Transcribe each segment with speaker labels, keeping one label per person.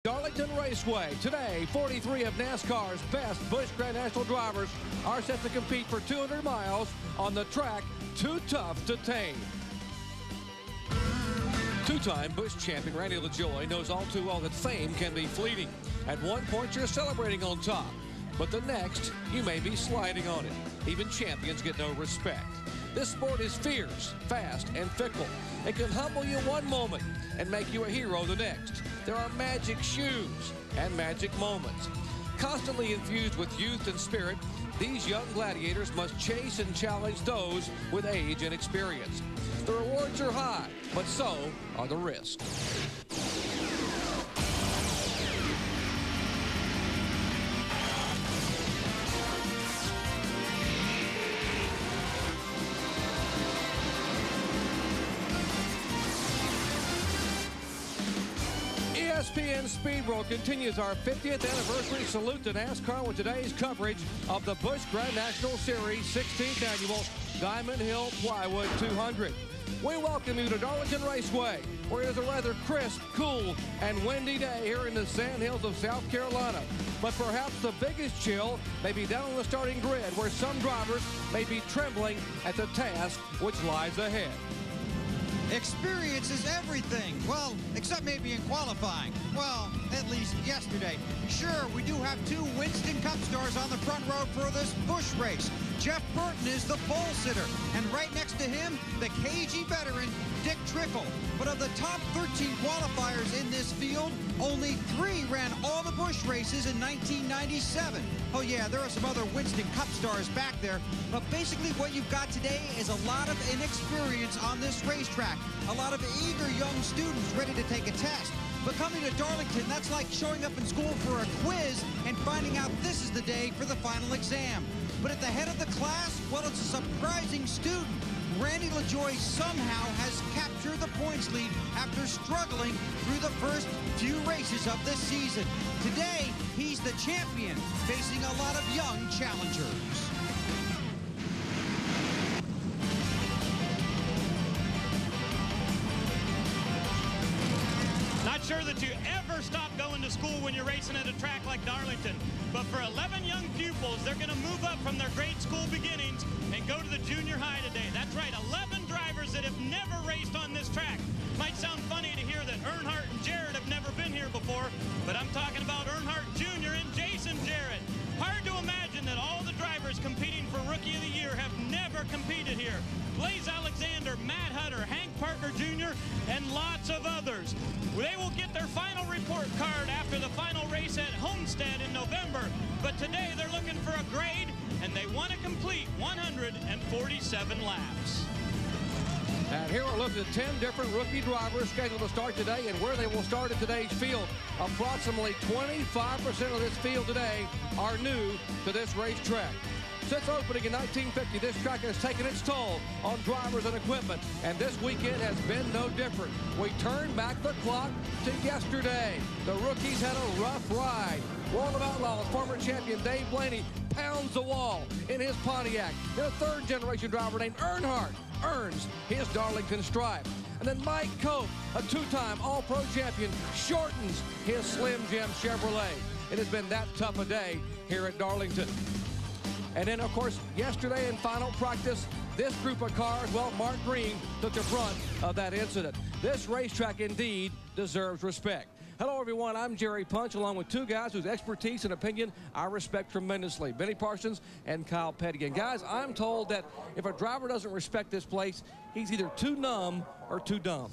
Speaker 1: Darlington Raceway. Today, 43 of NASCAR's best Busch Grand National drivers are set to compete for 200 miles on the track too tough to tame. Two-time Busch champion Randy LaJoie knows all too well that fame can be fleeting. At one point, you're celebrating on top, but the next, you may be sliding on it. Even champions get no respect. This sport is fierce, fast, and fickle. It can humble you one moment and make you a hero the next. There are magic shoes and magic moments. Constantly infused with youth and spirit, these young gladiators must chase and challenge those with age and experience. The rewards are high, but so are the risks. ESPN Speed World continues our 50th anniversary salute to NASCAR with today's coverage of the Busch Grand National Series 16th Annual Diamond Hill Plywood 200. We welcome you to Darlington Raceway, where it is a rather crisp, cool, and windy day here in the sand hills of South Carolina. But perhaps the biggest chill may be down on the starting grid, where some drivers may be trembling at the task which lies ahead.
Speaker 2: Experience is everything. Well, except maybe in qualifying. Well, at least yesterday. Sure, we do have two Winston Cup stars on the front row for this Busch race. Jeff Burton is the pole sitter, and right next to him, the cagey veteran, Dick Trickle. But of the top 13 qualifiers in this field, only 3 ran all the Busch races in 1997. Oh yeah, there are some other Winston Cup stars back there, but basically what you've got today is a lot of inexperience on this racetrack. A lot of eager young students ready to take a test. But coming to Darlington, that's like showing up in school for a quiz and finding out this is the day for the final exam. But at the head of the class, well, it's a surprising student. Randy LaJoie somehow has captured the points lead after struggling through the first few races of this season. Today, he's the champion, facing a lot of young challengers.
Speaker 3: Not sure that you ever stop going to school when you're racing at a track like Darlington. But for 11 young pupils, they're going to move up from their grade school beginnings and go to the junior high today. That's right, 11 drivers that have never raced on this track. Might sound funny to hear that Earnhardt and Jarrett have never been here before, but I'm talking about Earnhardt Jr. and Jason Jarrett. Hard to imagine that all the drivers competing for Rookie of the Year have never competed here. Blaze Alexander, Matt Hutter, Hank Parker Jr., and lots of others. They will get their final report card after the final race at Homestead in November, but today they're looking for a grade, and they want to complete 147 laps.
Speaker 1: And here we're looking at 10 different rookie drivers scheduled to start today and where they will start in today's field. Approximately 25% of this field today are new to this racetrack. Since opening in 1950, this track has taken its toll on drivers and equipment, and this weekend has been no different. We turn back the clock to yesterday. The rookies had a rough ride. World of Outlaws former champion Dave Blaney pounds the wall in his Pontiac. Then a third-generation driver named Earnhardt earns his Darlington stripe. And then Mike Cope, a two-time All-Pro champion, shortens his Slim Jim Chevrolet. It has been that tough a day here at Darlington. And then, of course, yesterday in final practice, this group of cars, well, Mark Green took the brunt of that incident. This racetrack indeed deserves respect. Hello, everyone. I'm Jerry Punch, along with two guys whose expertise and opinion I respect tremendously, Benny Parsons and Kyle Petty. And, guys, I'm told that if a driver doesn't respect this place, he's either too numb or too dumb.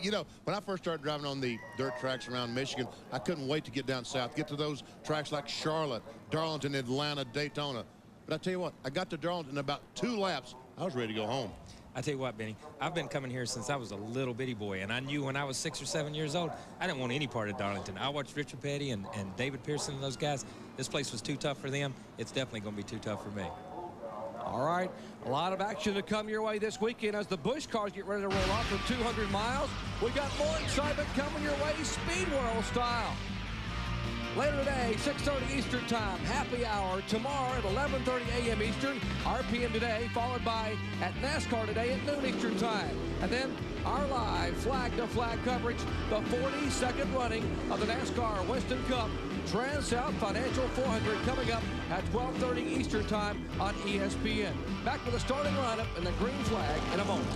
Speaker 4: You know, when I first started driving on the dirt tracks around Michigan, I couldn't wait to get down south, get to those tracks like Charlotte, Darlington, Atlanta, Daytona. But I tell you what, I got to Darlington in about 2 laps. I was ready to go home.
Speaker 5: I tell you what, Benny, I've been coming here since I was a little bitty boy, and I knew when I was 6 or 7 years old, I didn't want any part of Darlington. I watched Richard Petty and David Pearson and those guys. This place was too tough for them. It's definitely going to be too tough for me.
Speaker 1: All right, a lot of action to come your way this weekend as the Busch cars get ready to roll off for 200 miles. We got more excitement coming your way, Speed World style. Later today, 6:30 Eastern Time, happy hour. Tomorrow at 11:30 a.m. Eastern, RPM today, followed by at NASCAR today at noon Eastern Time. And then our live flag-to-flag coverage, the 42nd running of the NASCAR Winston Cup Trans-South Financial 400 coming up at 12:30 Eastern Time on ESPN. Back with the starting lineup and the green flag in a moment.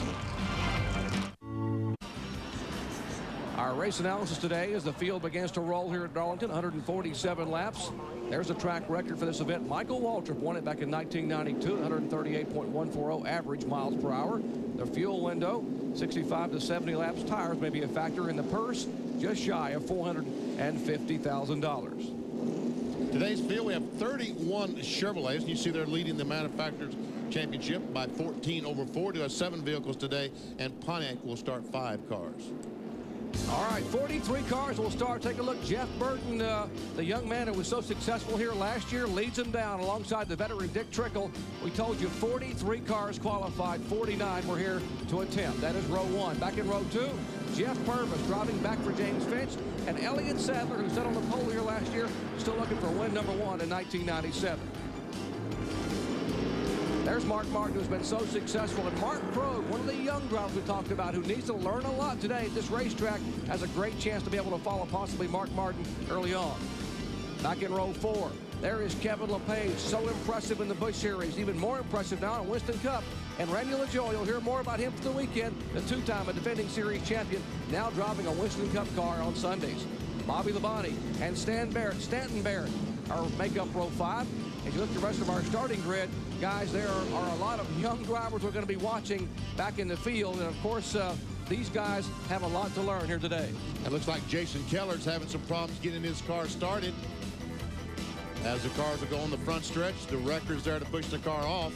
Speaker 1: Our race analysis today as the field begins to roll here at Darlington, 147 laps. There's a track record for this event. Michael Waltrip won it back in 1992, 138.140 average miles per hour. The fuel window, 65 to 70 laps. Tires may be a factor in the purse, just shy of $450,000.
Speaker 4: Today's field, we have 31 Chevrolets, and you see they're leading the Manufacturers Championship by 14 over 40. There's 7 vehicles today, and Pontiac will start 5 cars.
Speaker 1: All right, 43 cars will start. Take a look. Jeff Burton, the young man who was so successful here last year, leads him down alongside the veteran Dick Trickle. We told you 43 cars qualified, 49 were here to attempt. That is row 1. Back in row 2, Jeff Purvis driving back for James Finch, and Elliott Sadler, who sat on the pole here last year, still looking for win number 1 in 1997. There's Mark Martin, who's been so successful, and Mark Krogh, one of the young drivers we talked about, who needs to learn a lot today at this racetrack, has a great chance to be able to follow possibly Mark Martin early on. Back in row 4, there is Kevin LePage, so impressive in the Busch Series, even more impressive now in Winston Cup. And Randy LaJoie, you'll hear more about him for the weekend, the 2-time defending series champion, now driving a Winston Cup car on Sundays. Bobby Labonte and Stanton Barrett make up row 5. As you look at the rest of our starting grid, guys, there are a lot of young drivers we're going to be watching back in the field. And, of course, these guys have a lot to learn here today.
Speaker 4: It looks like Jason Keller's having some problems getting his car started. As the cars will go on the front stretch, the wrecker's there to push the car off.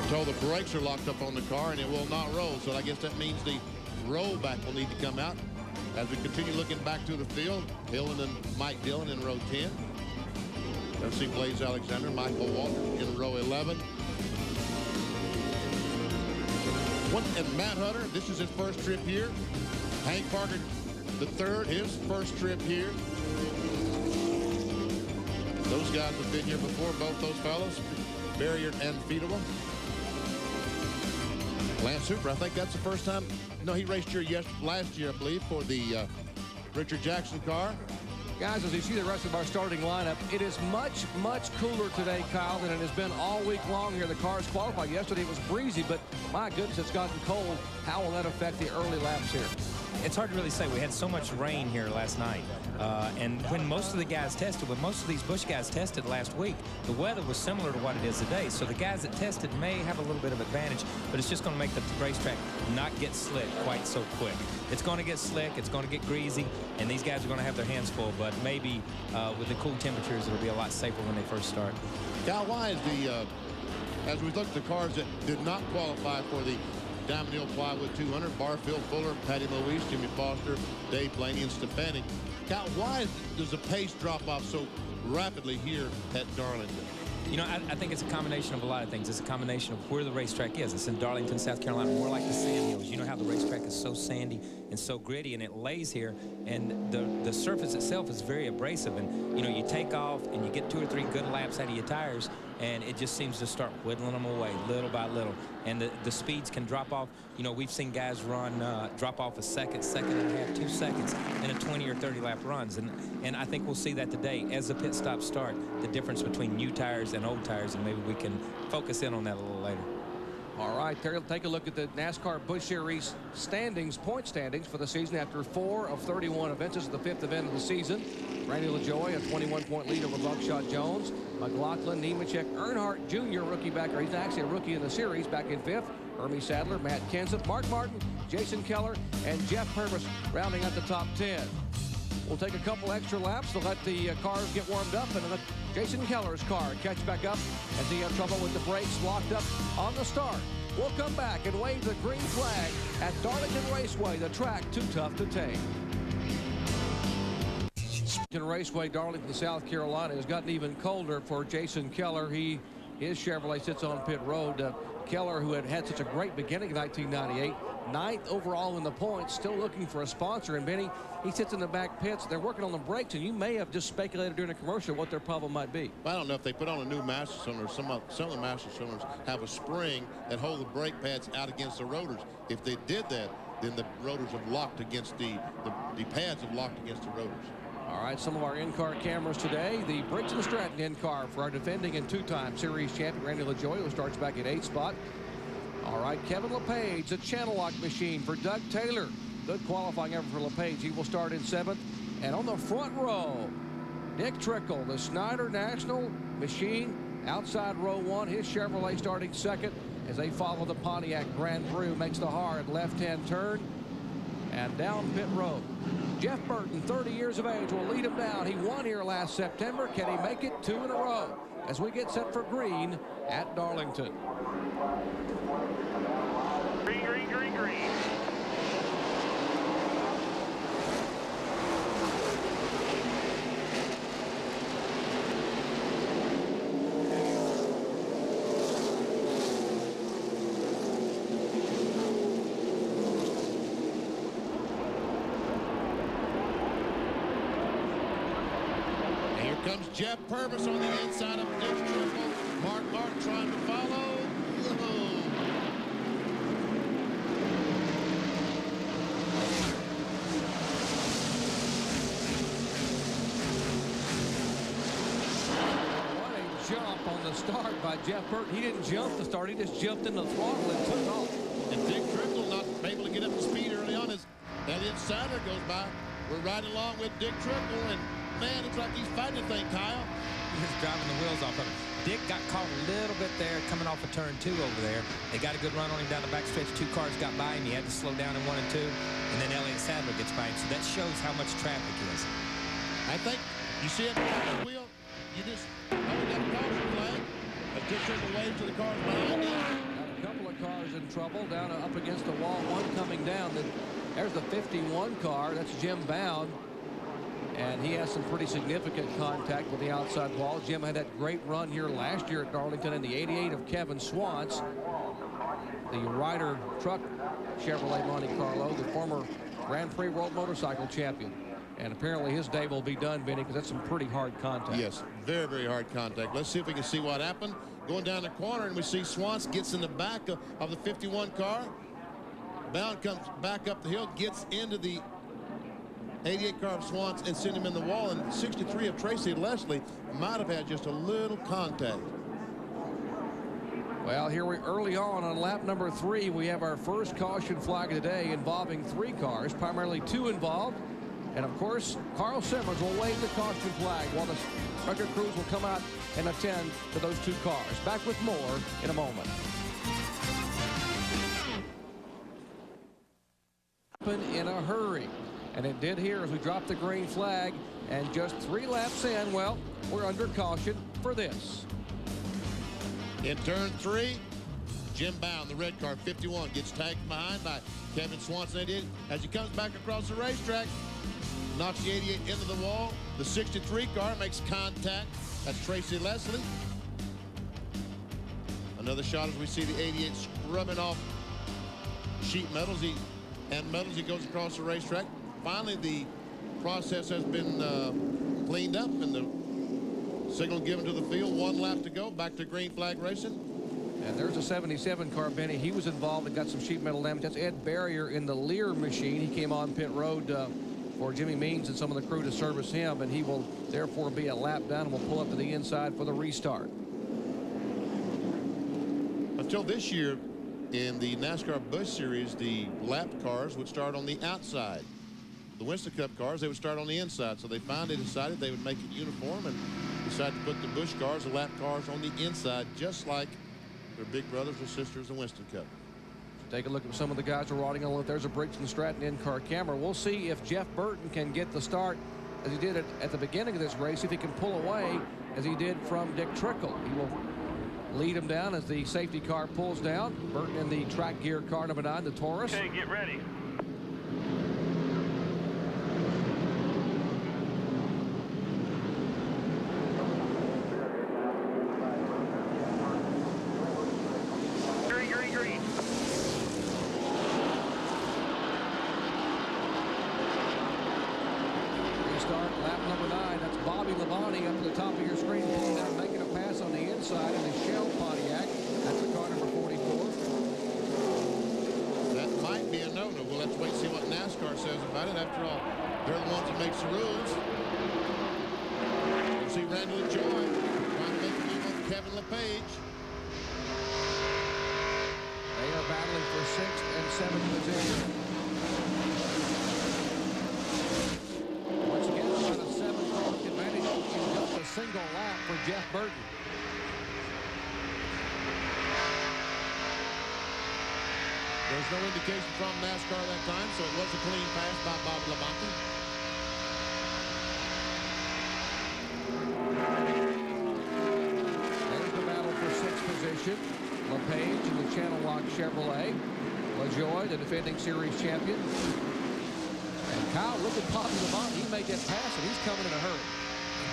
Speaker 4: Until the brakes are locked up on the car, and it will not roll. So I guess that means the rollback will need to come out. As we continue looking back to the field, Hillman and Mike Dillon in row 10. Let's see Blaze Alexander, Michael Walker in row 11. And Matt Hutter, this is his first trip here. Hank Parker, the third, his first trip here. Those guys have been here before, both those fellows, Barrier and Fiedler. Lance Hooper, I think that's the first time. No, he raced here last year, I believe, for the Richard Jackson car.
Speaker 1: Guys, as you see the rest of our starting lineup, it is much, much cooler today, Kyle, than it has been all week long here. The cars qualified. Yesterday it was breezy, but my goodness, it's gotten cold. How will that affect the early laps here?
Speaker 5: It's hard to really say. We had so much rain here last night. And when most of the guys tested, when most of these Busch guys tested last week, the weather was similar to what it is today. So the guys that tested may have a little bit of advantage, but it's just going to make the racetrack not get slick quite so quick. It's going to get slick, it's going to get greasy, and these guys are going to have their hands full, but maybe with the cool temperatures, it'll be a lot safer when they first start.
Speaker 4: Kyle, why is as we look at the cars that did not qualify for the Diamond Hill Plywood 200, Barfield, Fuller, Patty Louise, Jimmy Foster, Dave Blaney, and Stefani. Kyle, why does the pace drop off so rapidly here at Darlington?
Speaker 5: You know, I think it's a combination of a lot of things. It's a combination of where the racetrack is. It's in Darlington, South Carolina, more like the sand hills. You know how the racetrack is so sandy and so gritty, and it lays here, and the surface itself is very abrasive. And, you know, you take off, and you get 2 or 3 good laps out of your tires, and it just seems to start whittling them away little by little. And the speeds can drop off. You know, we've seen guys drop off a second and a half, 2 seconds in a 20 or 30 lap runs. And I think we'll see that today as the pit stops start, the difference between new tires and old tires, and maybe we can focus in on that a little later.
Speaker 1: All right, take a look at the NASCAR Busch Series standings, point standings for the season after 4 of 31 events. This is the 5th event of the season. Randy LaJoie, a 21-point lead over Buckshot Jones. McLaughlin, Nemechek, Earnhardt Jr., rookie backer. He's actually a rookie in the series, back in 5th. Hermie Sadler, Matt Kenseth, Mark Martin, Jason Keller, and Jeff Purvis rounding out the top 10. We'll take a couple extra laps to let the cars get warmed up and let Jason Keller's car catch back up as he had trouble with the brakes locked up on the start. We'll come back and wave the green flag at Darlington Raceway, the track too tough to tame. Darlington Raceway, Darlington, South Carolina, has gotten even colder for Jason Keller. His Chevrolet sits on pit road. Keller, who had such a great beginning in 1998, 9th overall in the points, still looking for a sponsor. And Benny, he sits in the back pits. They're working on the brakes, and you may have just speculated during a commercial what their problem might be.
Speaker 4: Well, I don't know if they put on a new master cylinder. Some of the master cylinders have a spring that hold the brake pads out against the rotors. If they did that, then the rotors have locked against the pads have locked against the rotors.
Speaker 1: All right, some of our in-car cameras today. The Briggs & Stratton in-car for our defending and two-time series champion Randy LaJoie, who starts back at 8th spot. All right, Kevin LePage, the channel lock machine for Doug Taylor. Good qualifying effort for LePage. He will start in 7th. And on the front row, Dick Trickle, the Snyder National machine, outside row 1. His Chevrolet starting 2nd as they follow the Pontiac Grand Prix. Makes the hard left-hand turn and down pit road. Jeff Burton, 30 years of age, will lead him down. He won here last September. Can he make it 2 in a row as we get set for green at Darlington?
Speaker 6: Green, green, green, green.
Speaker 4: Here comes Jeff Purvis on the inside of Dick Trickle. Mark Martin trying to follow.
Speaker 1: Jump on the start by Jeff Burton. He didn't jump to start. He just jumped in the throttle and took off.
Speaker 4: And Dick Trickle not able to get up to speed early on as Elliott Sadler goes by. We're riding along with Dick Trickle, and man, it's like he's fighting the thing, Kyle.
Speaker 5: He's driving the wheels off of him. Dick got caught a little bit there coming off of turn 2 over there. They got a good run on him down the back stretch. 2 cars got by him. He had to slow down in 1 and 2. And then Elliott Sadler gets by him. So that shows how much traffic is.
Speaker 4: I think you see it behind the wheel. You just got a caution flag. But Dick Trickle waves to the cars behind him.
Speaker 1: Got a couple of cars in trouble down up against the wall. One coming down. There's the 51 car. That's Jim Bound. And he has some pretty significant contact with the outside wall. Jim had that great run here last year at Darlington in the 88 of Kevin Swantz, the Ryder truck Chevrolet Monte Carlo, the former Grand Prix World Motorcycle Champion. And apparently his day will be done, Benny, because that's some pretty hard contact.
Speaker 4: Yes, very, very hard contact. Let's see if we can see what happened. Going down the corner, and we see Swantz gets in the back of the 51 car. Bound comes back up the hill, gets into the 88 car of Swantz and sent him in the wall. And 63 of Tracy Leslie might have had just a little contact.
Speaker 1: Well, here we early on lap number 3, we have our first caution flag of the day involving 3 cars, primarily 2 involved. And of course, Carl Simmons will wave the caution flag while the record crews will come out and attend to those 2 cars. Back with more in a moment. In a hurry. And it did here as we dropped the green flag. And just 3 laps in, well, we're under caution for this.
Speaker 4: In turn 3, Jim Bound, the red car, 51, gets tagged behind by Kevin Swanson. As he comes back across the racetrack, knocks the 88 into the wall. The 63 car makes contact. That's Tracy Leslie. Another shot as we see the 88 scrubbing off sheet metals. He goes across the racetrack. Finally, the process has been cleaned up and the signal given to the field. 1 lap to go. Back to green flag racing.
Speaker 1: And there's a 77 car, Benny. He was involved and got some sheet metal damage. That's Ed Barrier in the Lear machine. He came on pit road for Jimmy Means and some of the crew to service him, and he will therefore be a lap down and will pull up to the inside for the restart.
Speaker 4: Until this year, in the NASCAR Busch Series, the lap cars would start on the outside. The Winston Cup cars, they would start on the inside. So they finally decided they would make it uniform and decided to put the Busch cars, the lap cars, on the inside, just like their big brothers and sisters in Winston Cup.
Speaker 1: Take a look at some of the guys who are riding on. There's a Briggs & Stratton in-car camera. We'll see if Jeff Burton can get the start as he did at the beginning of this race, if he can pull away as he did from Dick Trickle. He will lead him down as the safety car pulls down. Burton in the track gear car number 9, the Taurus.
Speaker 6: Okay, get ready. Green, green, green.
Speaker 1: number 9. That's Bobby Labonte up at the top of your screen, pulling out, making a pass on the inside in the Shell Pontiac. That's the car number 44.
Speaker 4: That might be a no-no. We'll have to wait and see what NASCAR says about it. After all, they're the ones that makes the rules. We'll see Randall and Joy trying to make a move on Kevin LePage.
Speaker 1: They are battling for 6th and 7th position. Once again, about a 7-car advantage in just a single lap for Jeff Burton.
Speaker 4: There's no indication from NASCAR that time, so it was a clean pass by Bob Labonte.
Speaker 1: There's the battle for 6th position. LePage in the Channel Lock Chevrolet. LaJoie, the defending series champion. And Kyle, look at Bobby Labonte. He made that pass, and he's coming in a hurry.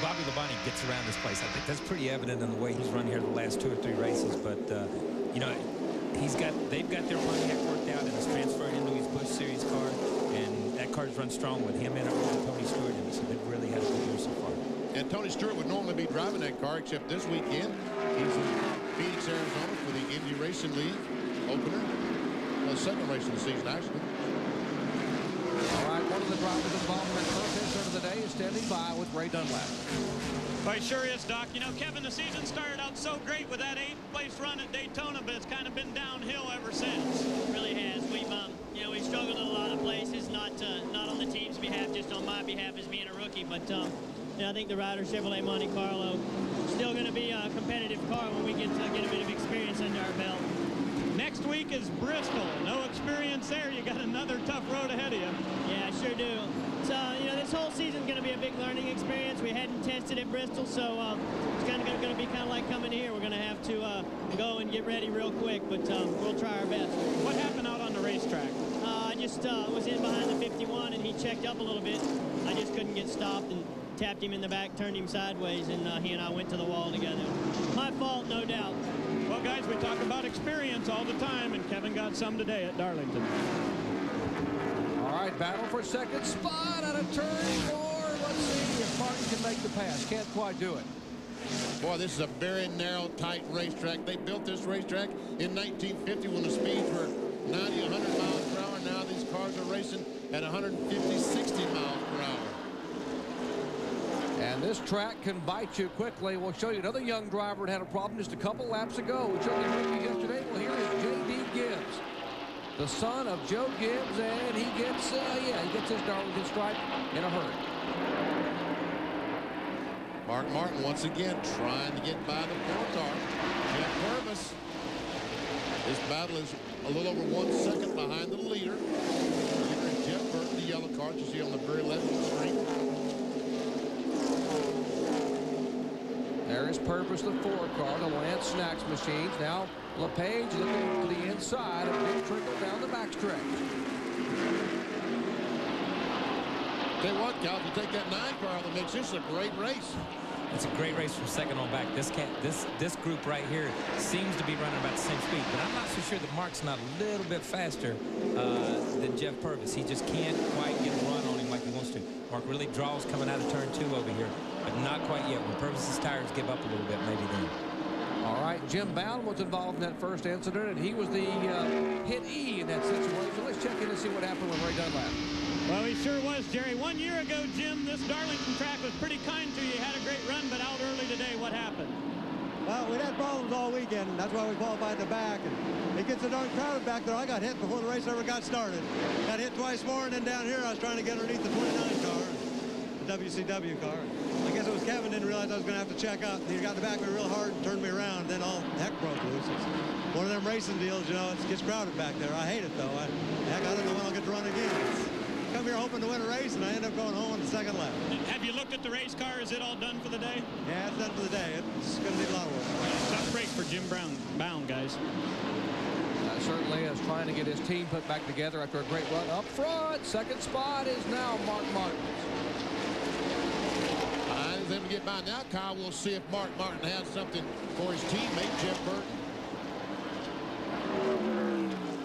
Speaker 5: Bobby Labonte gets around this place. I think that's pretty evident in the way he's run here the last 2 or 3 races. But, you know, they've got their Pontiac worked out, and it's transferred into his Busch Series car. And that car's run strong with him in it with Tony Stewart in it. So they've really had a good year so far.
Speaker 4: And Tony Stewart would normally be driving that car, except this weekend he's in Phoenix, Arizona for the Indy Racing League opener. The second race of the season, actually.
Speaker 1: All right, one of the drivers involved in that first incident of the day is standing by with Ray Dunlap.
Speaker 3: Well, he sure is, Doc. You know, Kevin, the season started out so great with that 8th-place run at Daytona, but it's kind of been downhill ever since.
Speaker 7: It really has. We've struggled in a lot of places, not on the team's behalf, just on my behalf as being a rookie. But you know, I think the Ryder Chevrolet Monte Carlo still going to be a competitive car when we get a bit of experience under our belt.
Speaker 3: Next week is Bristol. No experience there. You got another tough road ahead of you.
Speaker 7: Yeah, I sure do. So, you know, this whole season's going to be a big learning experience. We hadn't tested at Bristol, so it's going to be kind of like coming here. We're going to have to go and get ready real quick, but we'll try our best.
Speaker 3: What happened out on the racetrack?
Speaker 7: I just was in behind the 51, and he checked up a little bit. I just couldn't get stopped and tapped him in the back, turned him sideways, and he and I went to the wall together. My fault, no doubt.
Speaker 3: Well, guys, we talk about experience all the time, and Kevin got some today at Darlington.
Speaker 1: All right, battle for 2nd spot out of turn 4. Let's see if Martin can make the pass. Can't quite do it.
Speaker 4: Boy, this is a very narrow, tight racetrack. They built this racetrack in 1950 when the speeds were 90, 100 miles per hour. Now these cars are racing at 150, 60 miles per hour.
Speaker 1: And this track can bite you quickly. We'll show you another young driver that had a problem just a couple laps ago. We showed you rookie yesterday. Well, here is J.D. Gibbs, the son of Joe Gibbs, and he gets his Darlington stripe in a hurry.
Speaker 4: Mark Martin once again trying to get by the 4-car. Jeff Purvis. This battle is a little over 1 second behind the leader. The leader is Jeff Burton, the yellow car you see on the very left of the screen.
Speaker 1: There is Purvis, the 4-car, the Lance Snacks machines. Now LePage looking to the inside, a big trickle down the backstretch.
Speaker 4: Tell you what, Cal, if you take that 9-car out of the mix, this is a great race.
Speaker 5: It's a great race from second on back. This group right here seems to be running about the same speed, but I'm not so sure that Mark's not a little bit faster than Jeff Purvis. He just can't quite get a run on him like he wants to. Mark really draws coming out of turn 2 over here, but not quite yet. When Purvis's tires give up a little bit, maybe then.
Speaker 1: All right, Jim Bowden was involved in that first incident, and he was the hit E in that situation. Let's check in and see what happened with Ray Dunlap.
Speaker 3: Well, he sure was, Jerry. 1 year ago, Jim, this Darlington track was pretty kind to you. You had a great run, but out early today. What happened?
Speaker 8: Well, we'd had problems all weekend, and that's why we qualified in the back. And it gets so darn crowded back there. I got hit before the race ever got started. Got hit twice more, and then down here I was trying to get underneath the 29 car, the WCW car. I guess it was Kevin didn't realize I was going to have to check out. He got the back of me real hard and turned me around. Then all heck broke loose. It's one of them racing deals, you know. It gets crowded back there. I hate it, though. Heck, I don't know when I'll get to run again. Come here hoping to win a race, and I end up going home on the second lap.
Speaker 3: Have you looked at the race car? Is it all done for the day?
Speaker 8: Yeah, it's done for the day. It's going to need a lot of work.
Speaker 3: Tough race for Jim Bound, guys.
Speaker 1: Certainly is trying to get his team put back together after a great run up front. Second spot is now Mark Martin.
Speaker 4: He's able to get by now. Kyle, we'll see if Mark Martin has something for his teammate, Jeff Burton.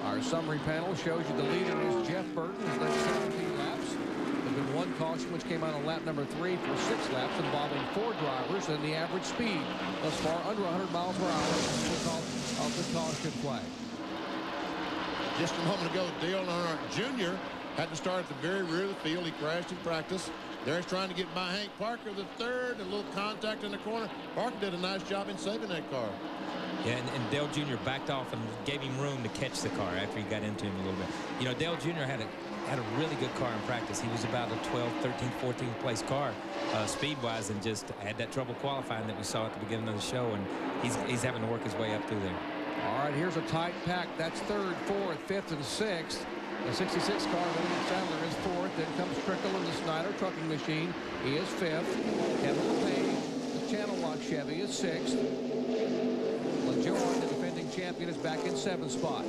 Speaker 1: Our summary panel shows you the leader is Jeff Burton. He's led 17 laps. There's been one caution, which came out on lap number 3 for 6 laps, involving 4 drivers, and the average speed thus far under 100 miles per hour because of the caution flag.
Speaker 4: Just a moment ago, Dale Earnhardt Jr. had to start at the very rear of the field. He crashed in practice. There's trying to get by Hank Parker, the third, a little contact in the corner. Parker did a nice job in saving that car.
Speaker 5: Yeah, and Dale Jr. backed off and gave him room to catch the car after he got into him a little bit. You know, Dale Jr. had a really good car in practice. He was about a 12th, 13th, 14th place car speed-wise, and just had that trouble qualifying that we saw at the beginning of the show, and he's having to work his way up through there.
Speaker 1: All right, here's a tight pack. That's 3rd, 4th, 5th, and 6th. The 66 car, William Sadler, is 4th. Then comes Trickle in the Snyder Trucking Machine. He is 5th. Kevin LePage, the Channel Lock Chevy, is 6th. LeJohn, the defending champion, is back in 7th spot.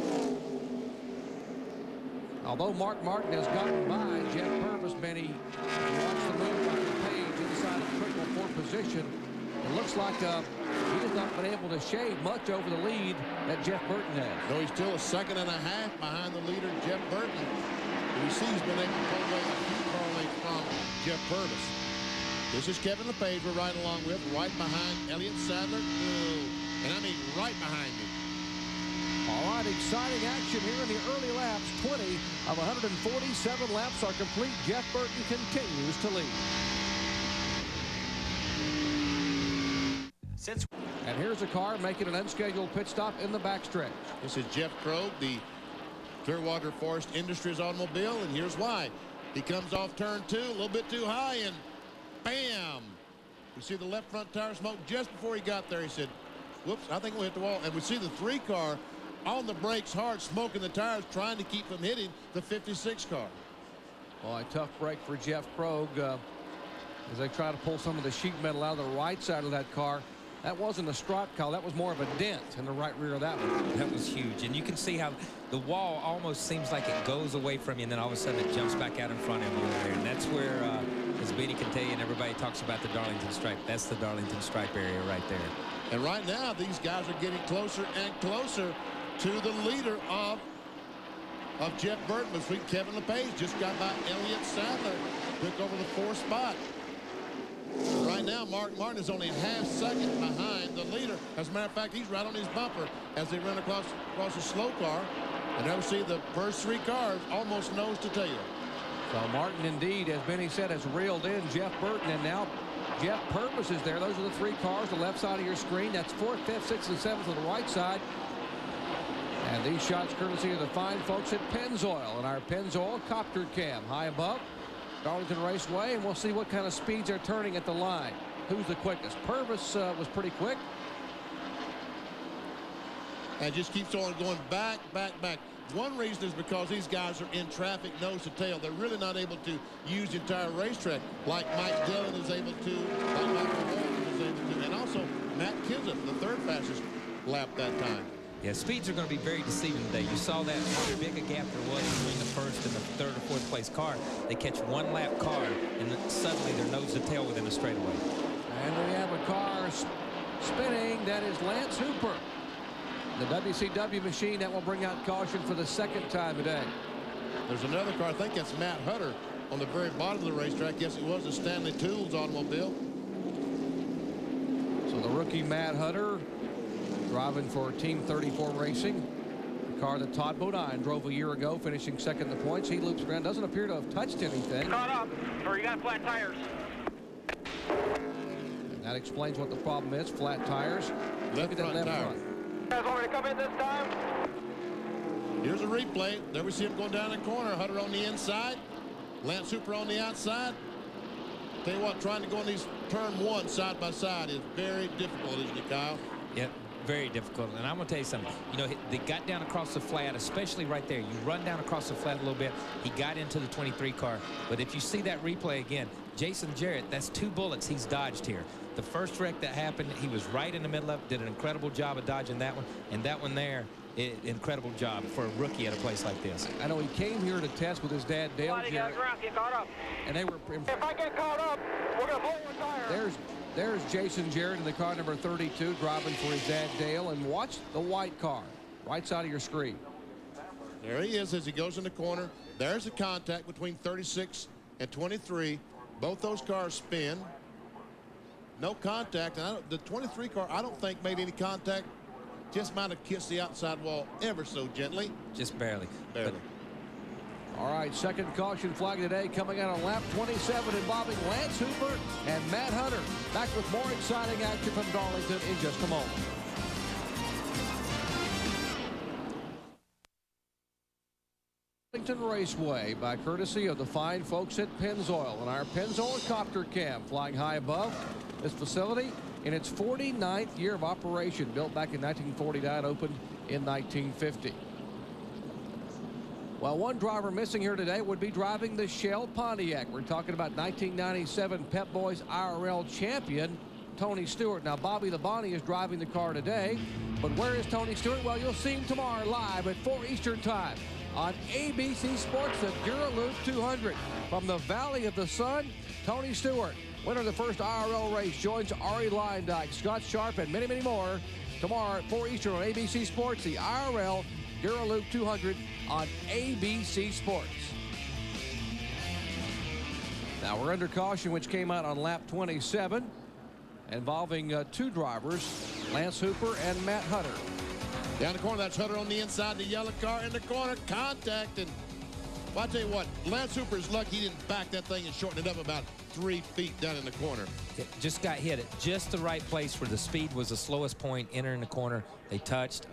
Speaker 1: Although Mark Martin has gotten by Jeff Purvis, Benny, watched the move by LePage inside of Trickle for position. It looks like he has not been able to shave much over the lead that Jeff Burton has.
Speaker 4: No, he's still a 2.5 seconds behind the leader, Jeff Burton. We see he's been able to pull away a few car lengths from Jeff Purvis. This is Kevin LePage we're right along with, right behind Elliott Sadler. And I mean right behind him.
Speaker 1: All right, exciting action here in the early laps. 20 of 147 laps are complete. Jeff Burton continues to lead. And here's a car making an unscheduled pit stop in the backstretch.
Speaker 4: This is Jeff Krogh, the Clearwater Forest Industries automobile, and here's why. He comes off turn 2, a little bit too high, and bam! We see the left front tire smoke just before he got there. He said, whoops, I think we'll hit the wall. And we see the 3 car on the brakes hard, smoking the tires, trying to keep from hitting the 56 car.
Speaker 1: Well, a tough break for Jeff Krogh as they try to pull some of the sheet metal out of the right side of that car. That wasn't a stripe call. That was more of a dent in the right rear of that one.
Speaker 5: That was huge. And you can see how the wall almost seems like it goes away from you, and then all of a sudden it jumps back out in front of you there. And that's where, as Benny can tell you, and everybody talks about the Darlington stripe. That's the Darlington stripe area right there.
Speaker 4: And right now, these guys are getting closer and closer to the leader of Jeff Burton. Between Kevin LePage just got by Elliott Sadler, took over the 4th spot. Right now, Mark Martin is only a ½ second behind the leader. As a matter of fact, he's right on his bumper as they run across a slow car. And now we see the first 3 cars almost nose to tail.
Speaker 1: So Martin, indeed, as Benny said, has reeled in Jeff Burton, and now Jeff Purvis is there. Those are the 3 cars, the left side of your screen. That's 4th, 5th, 6th, and 7th on the right side. And these shots courtesy of the fine folks at Pennzoil and our Pennzoil copter cam high above Darlington Raceway, and we'll see what kind of speeds are turning at the line. Who's the quickest? Purvis was pretty quick.
Speaker 4: And just keeps on going back, back, back. One reason is because these guys are in traffic nose to tail. They're really not able to use the entire racetrack like Mike Dillon is able to, like Michael Holden is able to, and also Matt Kenseth, the 3rd fastest lap that time.
Speaker 5: Yeah, speeds are going to be very deceiving today. You saw that how big a gap there was between the 1st and the 3rd or 4th place car. They catch 1 lap car, and then suddenly they're nose to tail within a straightaway.
Speaker 1: And we have a car spinning. That is Lance Hooper, the WCW machine. That will bring out caution for the 2nd time today.
Speaker 4: There's another car. I think that's Matt Hutter on the very bottom of the racetrack. Yes, it was a Stanley Tools automobile.
Speaker 1: So the rookie Matt Hutter driving for Team 34 Racing, the car that Todd Bodine drove a year ago, finishing 2nd in the points. He loops around, doesn't appear to have touched anything.
Speaker 6: Caught up, or you got flat tires.
Speaker 1: And that explains what the problem is. Flat tires. Look at that left front.
Speaker 6: Guys already come in this time.
Speaker 4: Here's a replay. There we see him going down the corner. Hutter on the inside. Lance Hooper on the outside. Tell you what, trying to go in these turn 1 side by side is very difficult, isn't it, Kyle?
Speaker 5: Yep. Very difficult. And I'm going to tell you something. You know, they got down across the flat, especially right there. You run down across the flat a little bit. He got into the 23 car. But if you see that replay again, Jason Jarrett, that's 2 bullets he's dodged here. The first wreck that happened, he was right in the middle of it, did an incredible job of dodging that one. And that one there, incredible job for a rookie at a place like this.
Speaker 1: I know he came here to test with his dad, Dale Jarrett.
Speaker 6: Get caught up.
Speaker 1: And they were...
Speaker 6: If I get caught up, we're going to blow your tire.
Speaker 1: There's Jason Jarrett in the car number 32 driving for his dad Dale, and watch the white car right side of your screen.
Speaker 4: There he is as he goes in the corner. There's a contact between 36 and 23. Both those cars spin. No contact. And the 23 car, I don't think made any contact. Just might have kissed the outside wall ever so gently.
Speaker 5: Just barely.
Speaker 4: Barely.
Speaker 1: All right, second caution flag today coming out on lap 27 involving Lance Hooper and Matt Hunter. Back with more exciting action from Darlington in just a moment. Darlington Raceway by courtesy of the fine folks at Pennzoil and our Pennzoil copter cam flying high above this facility in its 49th year of operation, built back in 1949, opened in 1950. Well, one driver missing here today would be driving the Shell Pontiac. We're talking about 1997 Pep Boys IRL champion Tony Stewart. Now, Bobby Labonte is driving the car today, but where is Tony Stewart? Well, you'll see him tomorrow live at 4 Eastern Time on ABC Sports, the Duraloop 200. From the Valley of the Sun, Tony Stewart, winner of the first IRL race, joins Ari Leindyke, Scott Sharp, and many, many more tomorrow at 4 Eastern on ABC Sports, the IRL Duraloop 200 on ABC Sports. Now we're under caution, which came out on lap 27, involving two drivers, Lance Hooper and Matt Hunter.
Speaker 4: Down the corner, that's Hunter on the inside, the yellow car in the corner, contact, and well, I'll tell you what, Lance Hooper's lucky he didn't back that thing and shorten it up about 3 feet down in the corner.
Speaker 5: It just got hit at just the right place where the speed was the slowest point, entering the corner. They touched.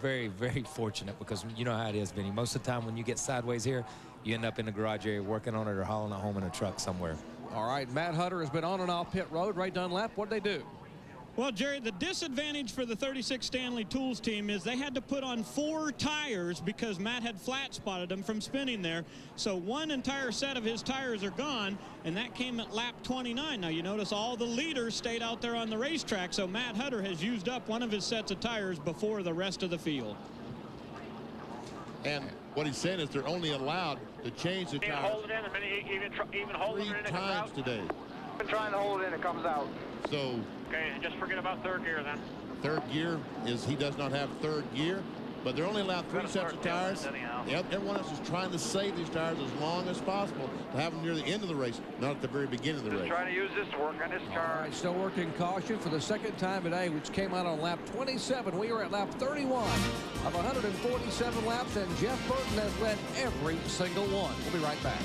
Speaker 5: Very, very fortunate, because you know how it is, Vinny. Most of the time when you get sideways here, you end up in the garage area working on it or hauling it home in a truck somewhere.
Speaker 1: All right, Matt Hunter has been on and off pit road. Ray Dunlap, what'd they do?
Speaker 3: Well, Jerry, the disadvantage for the 36 Stanley Tools team is they had to put on 4 tires because Matt had flat spotted them from spinning there. So one entire set of his tires are gone, and that came at lap 29. Now, you notice all the leaders stayed out there on the racetrack, so Matt Hunter has used up one of his sets of tires before the rest of the field.
Speaker 4: And what he's saying is they're only allowed to change the tires
Speaker 6: hold it in, and even hold it in,
Speaker 4: 3 times today.
Speaker 6: Been trying to hold it in, it comes out.
Speaker 4: So
Speaker 6: okay, just forget about third gear then.
Speaker 4: Third gear is he does not have third gear, but they're only allowed 3 sets of tires. Everyone else is trying to save these tires as long as possible to have them near the end of the race, not at the very beginning of the race.
Speaker 6: Trying to use this to work on this car.
Speaker 1: All right, still working caution for the second time today, which came out on lap 27. We are at lap 31 of 147 laps, and Jeff Burton has led every single one. We'll be right back.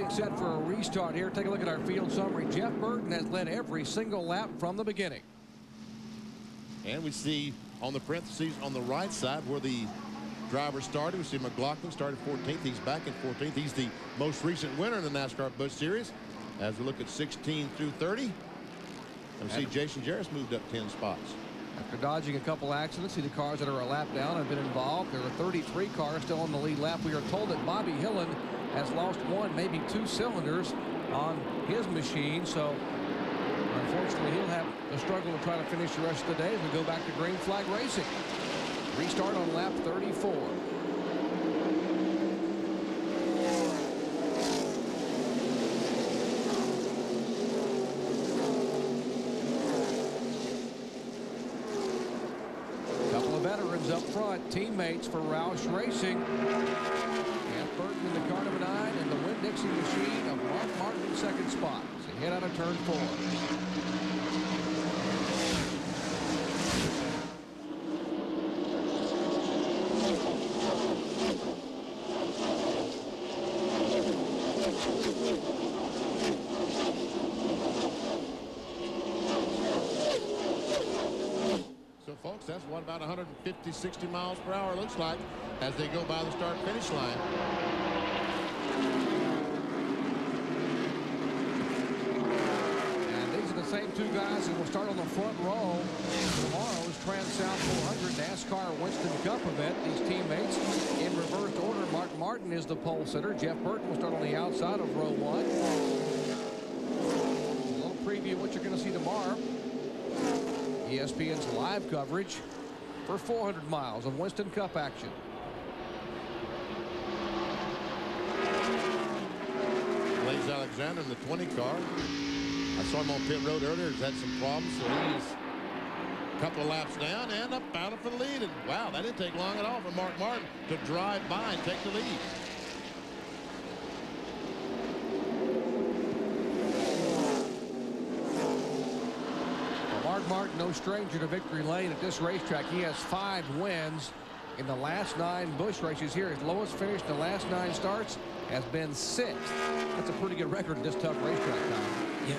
Speaker 1: Set for a restart here. Take a look at our field summary. Jeff Burton has led every single lap from the beginning.
Speaker 4: And we see on the parentheses on the right side where the driver started, we see McLaughlin started 14th. He's back in 14th. He's the most recent winner in the NASCAR Busch Series. As we look at 16 through 30, and we see Jason Jarris moved up 10 spots.
Speaker 1: After dodging a couple accidents, see the cars that are a lap down have been involved. There are 33 cars still on the lead lap. We are told that Bobby Hillen has lost 1, maybe 2 cylinders on his machine. So unfortunately, he'll have a struggle to try to finish the rest of the day as we go back to green flag racing. Restart on lap 34. Couple of veterans up front, teammates for Roush Racing. Burton in the car number 9, and the Winn-Dixie machine of Mark Martin in second spot. So hit out of turn 4.
Speaker 4: So folks, that's what about 150, 60 miles per hour looks like as they go by the start-finish line.
Speaker 1: And these are the same 2 guys who will start on the front row tomorrow's Trans-South 400 NASCAR Winston Cup event. These teammates in reversed order. Mark Martin is the pole sitter. Jeff Burton will start on the outside of row 1. A little preview of what you're going to see tomorrow. ESPN's live coverage for 400 miles of Winston Cup action.
Speaker 4: Blaze Alexander in the 20 car. I saw him on pit road earlier. He's had some problems, so he's Couple of laps down and up battle for the lead. And wow, that didn't take long at all for Mark Martin to drive by and take the lead.
Speaker 1: Mark Martin, no stranger to victory lane at this racetrack. He has 5 wins in the last 9 Busch races here. His lowest finish in the last 9 starts has been 6th. That's a pretty good record at this tough racetrack, Tom.
Speaker 5: Yeah,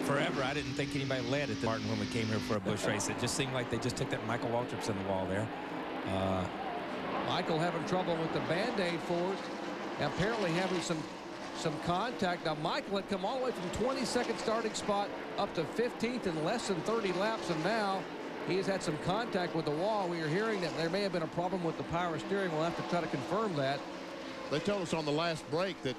Speaker 5: forever I didn't think anybody led at the Martin when we came here for a Busch race. It just seemed like they just took that Michael Waltrip's in the wall there.
Speaker 1: Michael having trouble with the Band-Aid force. Apparently having some contact. Now, Michael had come all the way from 22nd starting spot up to 15th in less than 30 laps, and now he has had some contact with the wall. We are hearing that there may have been a problem with the power steering. We'll have to try to confirm that.
Speaker 4: They told us on the last break that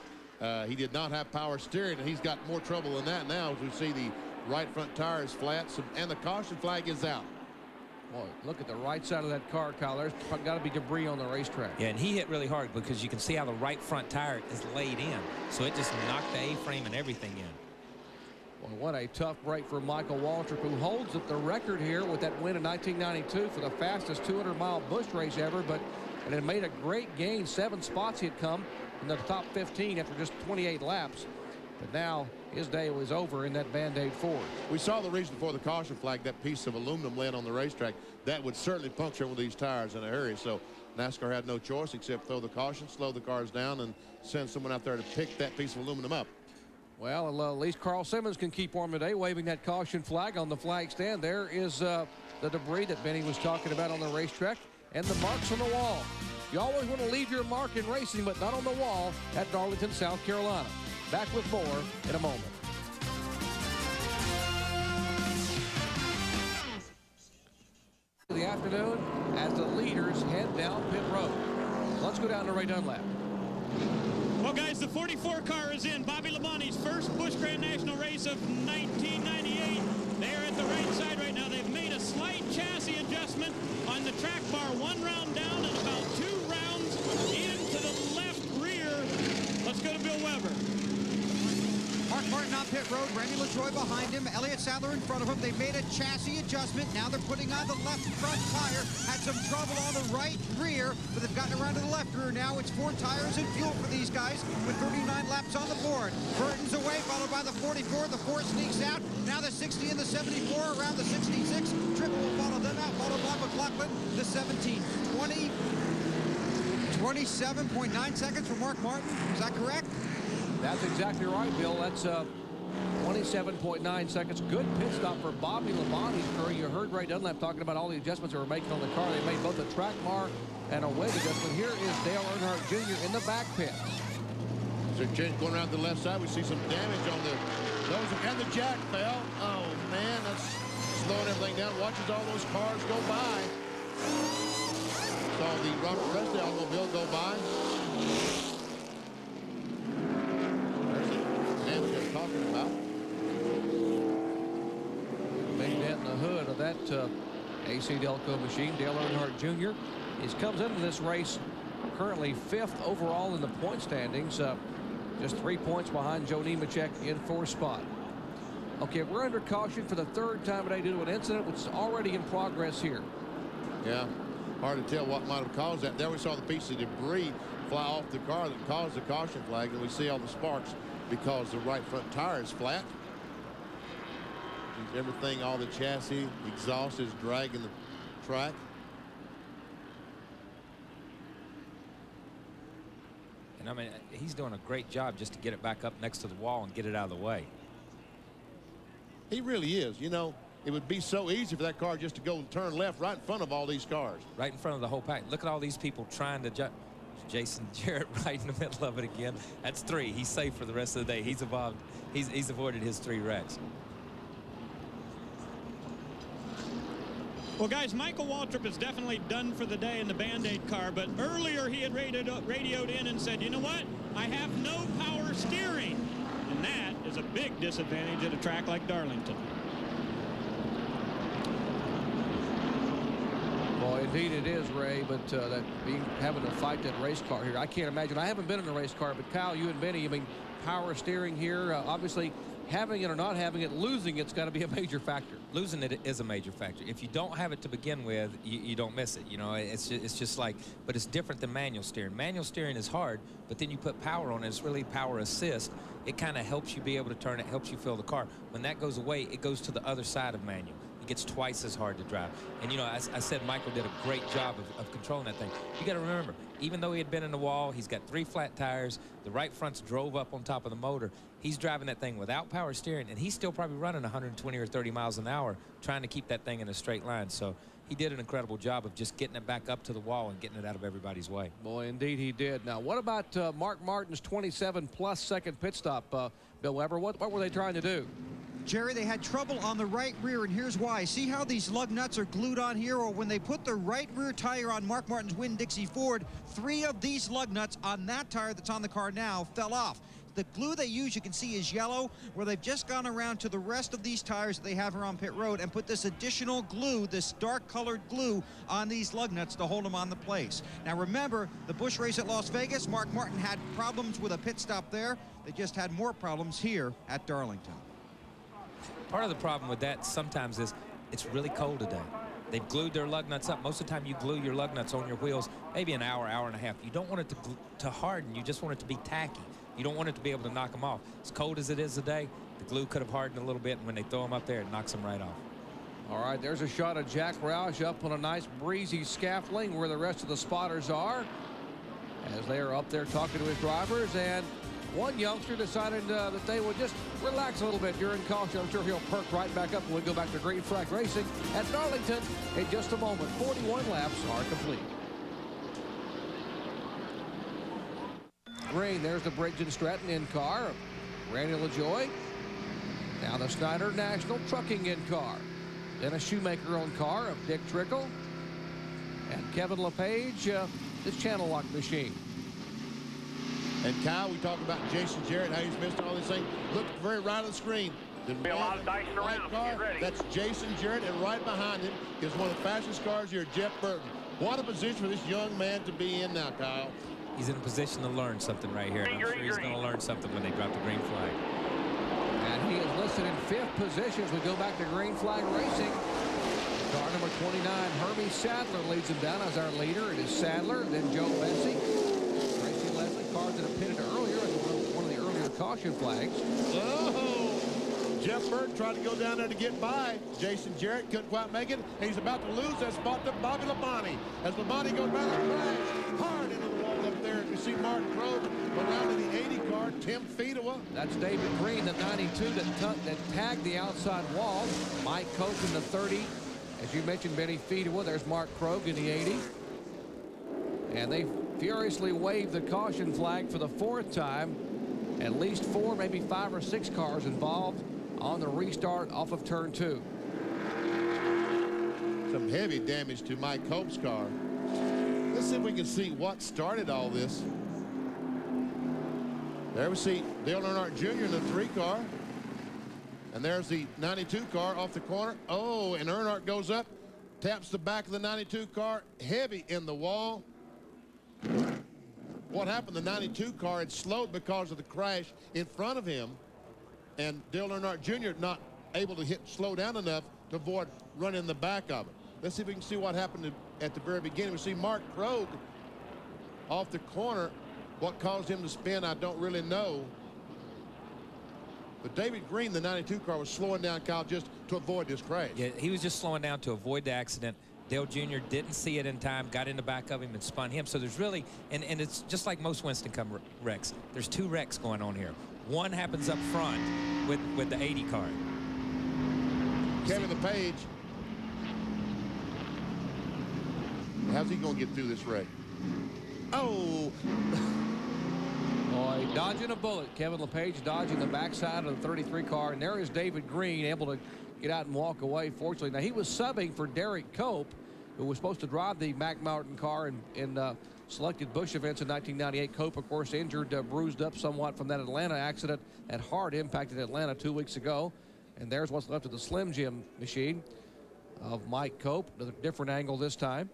Speaker 4: he did not have power steering, and he's got more trouble than that now as we see the right front tire is flat, and the caution flag is out.
Speaker 1: Boy, look at the right side of that car, Kyle. There's got to be debris on the racetrack.
Speaker 5: Yeah, and he hit really hard because you can see how the right front tire is laid in. So it just knocked the A-frame and everything in.
Speaker 1: Well, what a tough break for Michael Waltrip, who holds up the record here with that win in 1992 for the fastest 200-mile Busch race ever, but it had made a great gain. 7 spots he had come in the top 15 after just 28 laps. But now his day was over in that Band-Aid Ford.
Speaker 4: We saw the reason for the caution flag, that piece of aluminum laying on the racetrack. That would certainly puncture one of these tires in a hurry. So NASCAR had no choice except throw the caution, slow the cars down, and send someone out there to pick that piece of aluminum up.
Speaker 1: Well, at least Carl Simmons can keep warm today, waving that caution flag on the flag stand. There is the debris that Benny was talking about on the racetrack and the marks on the wall. You always want to leave your mark in racing, but not on the wall at Darlington, South Carolina. Back with more in a moment. The afternoon as the leaders head down pit road. Let's go down to Ray Dunlap.
Speaker 3: Well, guys, the 44 car is in. Bobby Labonte's first Busch Grand National race of 1998. They are at the right side right now. They've made a slight chassis adjustment on the track bar. 1 round down and about 2 rounds into the left rear. Let's go to Bill Weber.
Speaker 2: Mark Martin on pit road, Randy LaJoie behind him, Elliott Sadler in front of him. They made a chassis adjustment. Now they're putting on the left front tire. Had some trouble on the right rear, but they've gotten around to the left rear now. It's 4 tires and fuel for these guys with 39 laps on the board. Burton's away, followed by the 44. The 4 sneaks out. Now the 60 and the 74 around the 66. Triple will follow them out, followed by McLaughlin, the 17. 27.9 seconds for Mark Martin. Is that correct?
Speaker 1: That's exactly right, Bill. That's 27.9 seconds. Good pit stop for Bobby Labonte's crew. You heard Ray Dunlap talking about all the adjustments they were making on the car. They made both a track bar and a wedge adjustment. Here is Dale Earnhardt Jr. in the back pits.
Speaker 4: So going around the left side, we see some damage on the nose, and the jack fell. Oh, man, that's slowing everything down. Watches all those cars go by. Saw the Robert Presley automobile go by. Talking about
Speaker 1: Big dent in the hood of that AC Delco machine. Dale Earnhardt Jr. comes into this race currently 5th overall in the point standings, just 3 points behind Joe Nemechek in 4th spot. Okay, we're under caution for the 3rd time today due to an incident which is already in progress here.
Speaker 4: Yeah, hard to tell what might have caused that. There we saw the piece of debris fly off the car that caused the caution flag, and we see all the sparks because the right front tire is flat. Everything, all the chassis, exhaust is dragging the track.
Speaker 5: And I mean, he's doing a great job just to get it back up next to the wall and get it out of the way.
Speaker 4: He really is. You know, it would be so easy for that car just to go and turn left right in front of all these cars.
Speaker 5: Right in front of the whole pack. Look at all these people trying to Jason Jarrett right in the middle of it again. That's 3. He's safe for the rest of the day. He's avoided his 3 wrecks.
Speaker 3: Well, guys, Michael Waltrip is definitely done for the day in the Band-Aid car, but earlier he had radioed in and said, you know what? I have no power steering. And that is a big disadvantage at a track like Darlington.
Speaker 1: Well, indeed it is, Ray, but having to fight that race car here, I can't imagine. I haven't been in a race car, but Kyle, you and Benny, I mean, power steering here. Obviously, having it or not having it, losing it's got to be a major factor.
Speaker 5: Losing it is a major factor. If you don't have it to begin with, you don't miss it. You know, it's just like, but it's different than manual steering. Manual steering is hard, but then you put power on it. It's really power assist. It kind of helps you be able to turn it, helps you feel the car. When that goes away, it goes to the other side of manual. It gets twice as hard to drive. And, you know, I said Michael did a great job of controlling that thing. You got to remember, even though he had been in the wall, he's got 3 flat tires, the right front's drove up on top of the motor. He's driving that thing without power steering, and he's still probably running 120 or 30 miles an hour trying to keep that thing in a straight line. So he did an incredible job of just getting it back up to the wall and getting it out of everybody's way.
Speaker 1: Boy, indeed he did. Now, what about Mark Martin's 27+ second pit stop, Bill Weber? What were they trying to do?
Speaker 2: Jerry, they had trouble on the right rear, and here's why. See how these lug nuts are glued on here? Or when they put the right rear tire on Mark Martin's Winn-Dixie Ford, 3 of these lug nuts on that tire that's on the car now fell off. The glue they use, you can see, is yellow, where they've just gone around to the rest of these tires that they have here on pit road and put this additional glue, this dark-colored glue, on these lug nuts to hold them on the place. Now, remember, the Busch race at Las Vegas, Mark Martin had problems with a pit stop there. They just had more problems here at Darlington.
Speaker 5: Part of the problem with that sometimes is it's really cold today. They've glued their lug nuts up. Most of the time you glue your lug nuts on your wheels maybe an hour, hour and a half. You don't want it to harden. You just want it to be tacky. You don't want it to be able to knock them off. As cold as it is today, the glue could have hardened a little bit, and when they throw them up there, it knocks them right off.
Speaker 1: All right, there's a shot of Jack Roush up on a nice breezy scaffolding where the rest of the spotters are as they are up there talking to his drivers. And one youngster decided that they would just relax a little bit during caution. I'm sure he'll perk right back up when we go back to green flag racing at Darlington in just a moment. 41 laps are complete. Green, there's the Briggs and Stratton in car. Randy LaJoy. Now the Snyder National Trucking in car. Then a Shoemaker on car of Dick Trickle. And Kevin LePage, this channel lock machine.
Speaker 4: And Kyle, we talk about Jason Jarrett, how he's missed all these things. Look at the very right of the screen. The
Speaker 6: Be a lot of dicing around.
Speaker 4: car,
Speaker 6: Get ready.
Speaker 4: that's Jason Jarrett, and right behind him is one of the fastest cars here, Jeff Burton. What a position for this young man to be in now, Kyle.
Speaker 5: He's in a position to learn something right here. And I'm sure he's going to learn something when they drop the green flag.
Speaker 1: And he is listed in 5th position as we go back to green flag racing. Car number 29, Hermie Sadler, leads him down as our leader. It is Sadler, then Joe Bessie. Tracy Leslie, cars that have pitted earlier in one of the earlier caution flags.
Speaker 4: Oh! Jeff Burton tried to go down there to get by. Jason Jarrett couldn't quite make it. And he's about to lose that spot to Bobby Labonte. As Labonte goes back to crash hard into the wall up there. You see Martin Crowe around in the 80 car, 10 feet away.
Speaker 1: That's David Green, the 92 that tagged the outside wall. Mike Cope in the 30. As you mentioned, Benny Fedewa. There's Mark Krogh in the 80. And they furiously waved the caution flag for the 4th time. At least 4, maybe 5 or 6 cars involved on the restart off of turn 2.
Speaker 4: Some heavy damage to Mike Cope's car. Let's see if we can see what started all this. There we see Dale Earnhardt Jr. in the 3 car. And there's the 92 car off the corner. Oh, and Earnhardt goes up, taps the back of the 92 car, heavy in the wall. What happened? The 92 car had slowed because of the crash in front of him. And Dale Earnhardt Jr. not able to slow down enough to avoid running the back of it. Let's see if we can see what happened at the very beginning. We see Mark Krogh off the corner. What caused him to spin, I don't really know. But David Green, the 92 car, was slowing down, Kyle, just to avoid this crash.
Speaker 5: Yeah, he was just slowing down to avoid the accident. Dale Jr. didn't see it in time, got in the back of him and spun him. So there's really, and it's just like most Winston Cup wrecks. There's 2 wrecks going on here. One happens up front with the 80 car.
Speaker 4: Kevin LePage. How's he going to get through this wreck? Oh!
Speaker 1: Boy, dodging a bullet. Kevin LePage dodging the backside of the 33 car. And there is David Green able to get out and walk away, fortunately. Now, he was subbing for Derek Cope, who was supposed to drive the Mac Martin car in selected Busch events in 1998. Cope, of course, injured, bruised up somewhat from that Atlanta accident that hard impacted Atlanta 2 weeks ago. And there's what's left of the Slim Jim machine of Mike Cope. A different angle this time.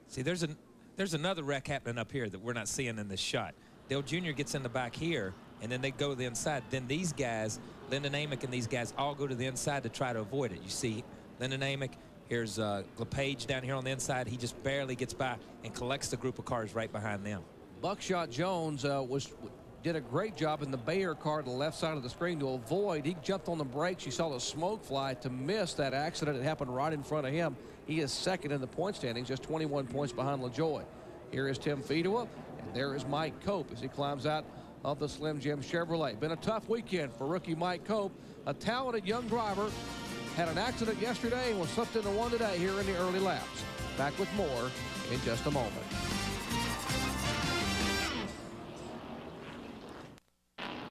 Speaker 5: See, there's another wreck happening up here that we're not seeing in this shot. Dale Jr. gets in the back here, and then they go to the inside. Then these guys, Lyndon Amick and these guys, all go to the inside to try to avoid it. You see Lyndon Amick, here's LePage down here on the inside. He just barely gets by and collects the group of cars right behind them.
Speaker 1: Buckshot Jones did a great job in the Bayer car to the left side of the screen to avoid. He jumped on the brakes. You saw the smoke fly to miss that accident that happened right in front of him. He is second in the point standings, just 21 points behind LaJoy. Here is Tim Fedua, and there is Mike Cope as he climbs out of the Slim Jim Chevrolet. Been a tough weekend for rookie Mike Cope, a talented young driver. Had an accident yesterday and was slipped into one today here in the early laps. Back with more in just a moment.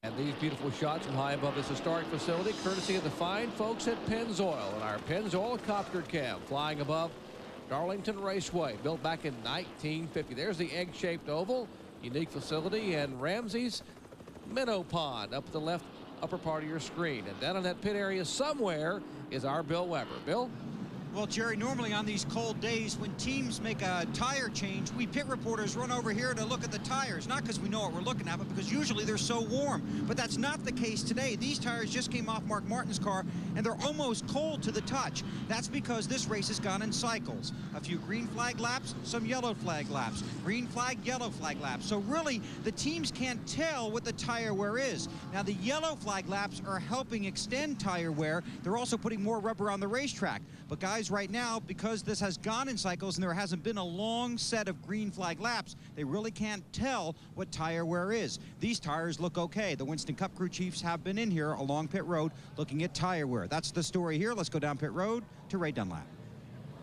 Speaker 1: And these beautiful shots from high above this historic facility, courtesy of the fine folks at Pennzoil and our Pennzoil Copter Cam, flying above Darlington Raceway, built back in 1950. There's the egg-shaped oval, unique facility, and Ramsey's Minnow Pond up the left upper part of your screen. And down in that pit area somewhere is our Bill Weber. Bill?
Speaker 2: Well, Jerry, normally on these cold days when teams make a tire change, we pit reporters run over here to look at the tires, not because we know what we're looking at, but because usually they're so warm. But that's not the case today. These tires just came off Mark Martin's car, and they're almost cold to the touch. That's because this race has gone in cycles. A few green flag laps, some yellow flag laps, green flag, yellow flag laps. So really, the teams can't tell what the tire wear is. Now, the yellow flag laps are helping extend tire wear. They're also putting more rubber on the racetrack. But guys, right now, because this has gone in cycles and there hasn't been a long set of green flag laps, they really can't tell what tire wear is. These tires look okay. The Winston Cup crew chiefs have been in here along pit road looking at tire wear. That's the story here. Let's go down pit road to Ray Dunlap.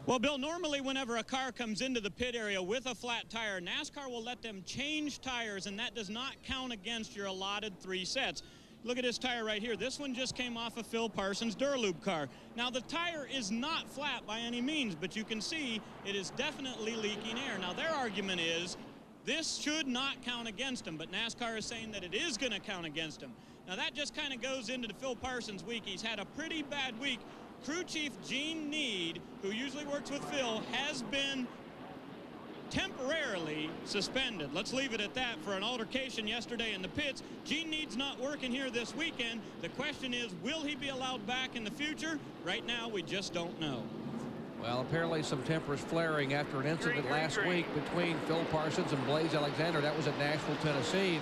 Speaker 3: Well, Bill, normally whenever a car comes into the pit area with a flat tire, NASCAR will let them change tires, and that does not count against your allotted 3 sets. Look at this tire right here. This one just came off of Phil Parsons' Duralube car. Now, the tire is not flat by any means, but you can see it is definitely leaking air. Now, their argument is this should not count against them, but NASCAR is saying that it is going to count against them. Now, that just kind of goes into the Phil Parsons week. He's had a pretty bad week. Crew Chief Gene Need, who usually works with Phil, has been temporarily suspended. Let's leave it at that for an altercation yesterday in the pits. Gene Need's not working here this weekend. The question is, will he be allowed back in the future? Right now, we just don't know.
Speaker 1: Well, apparently some tempers flaring after an incident last week between Phil Parsons and Blaze Alexander. That was at Nashville, Tennessee.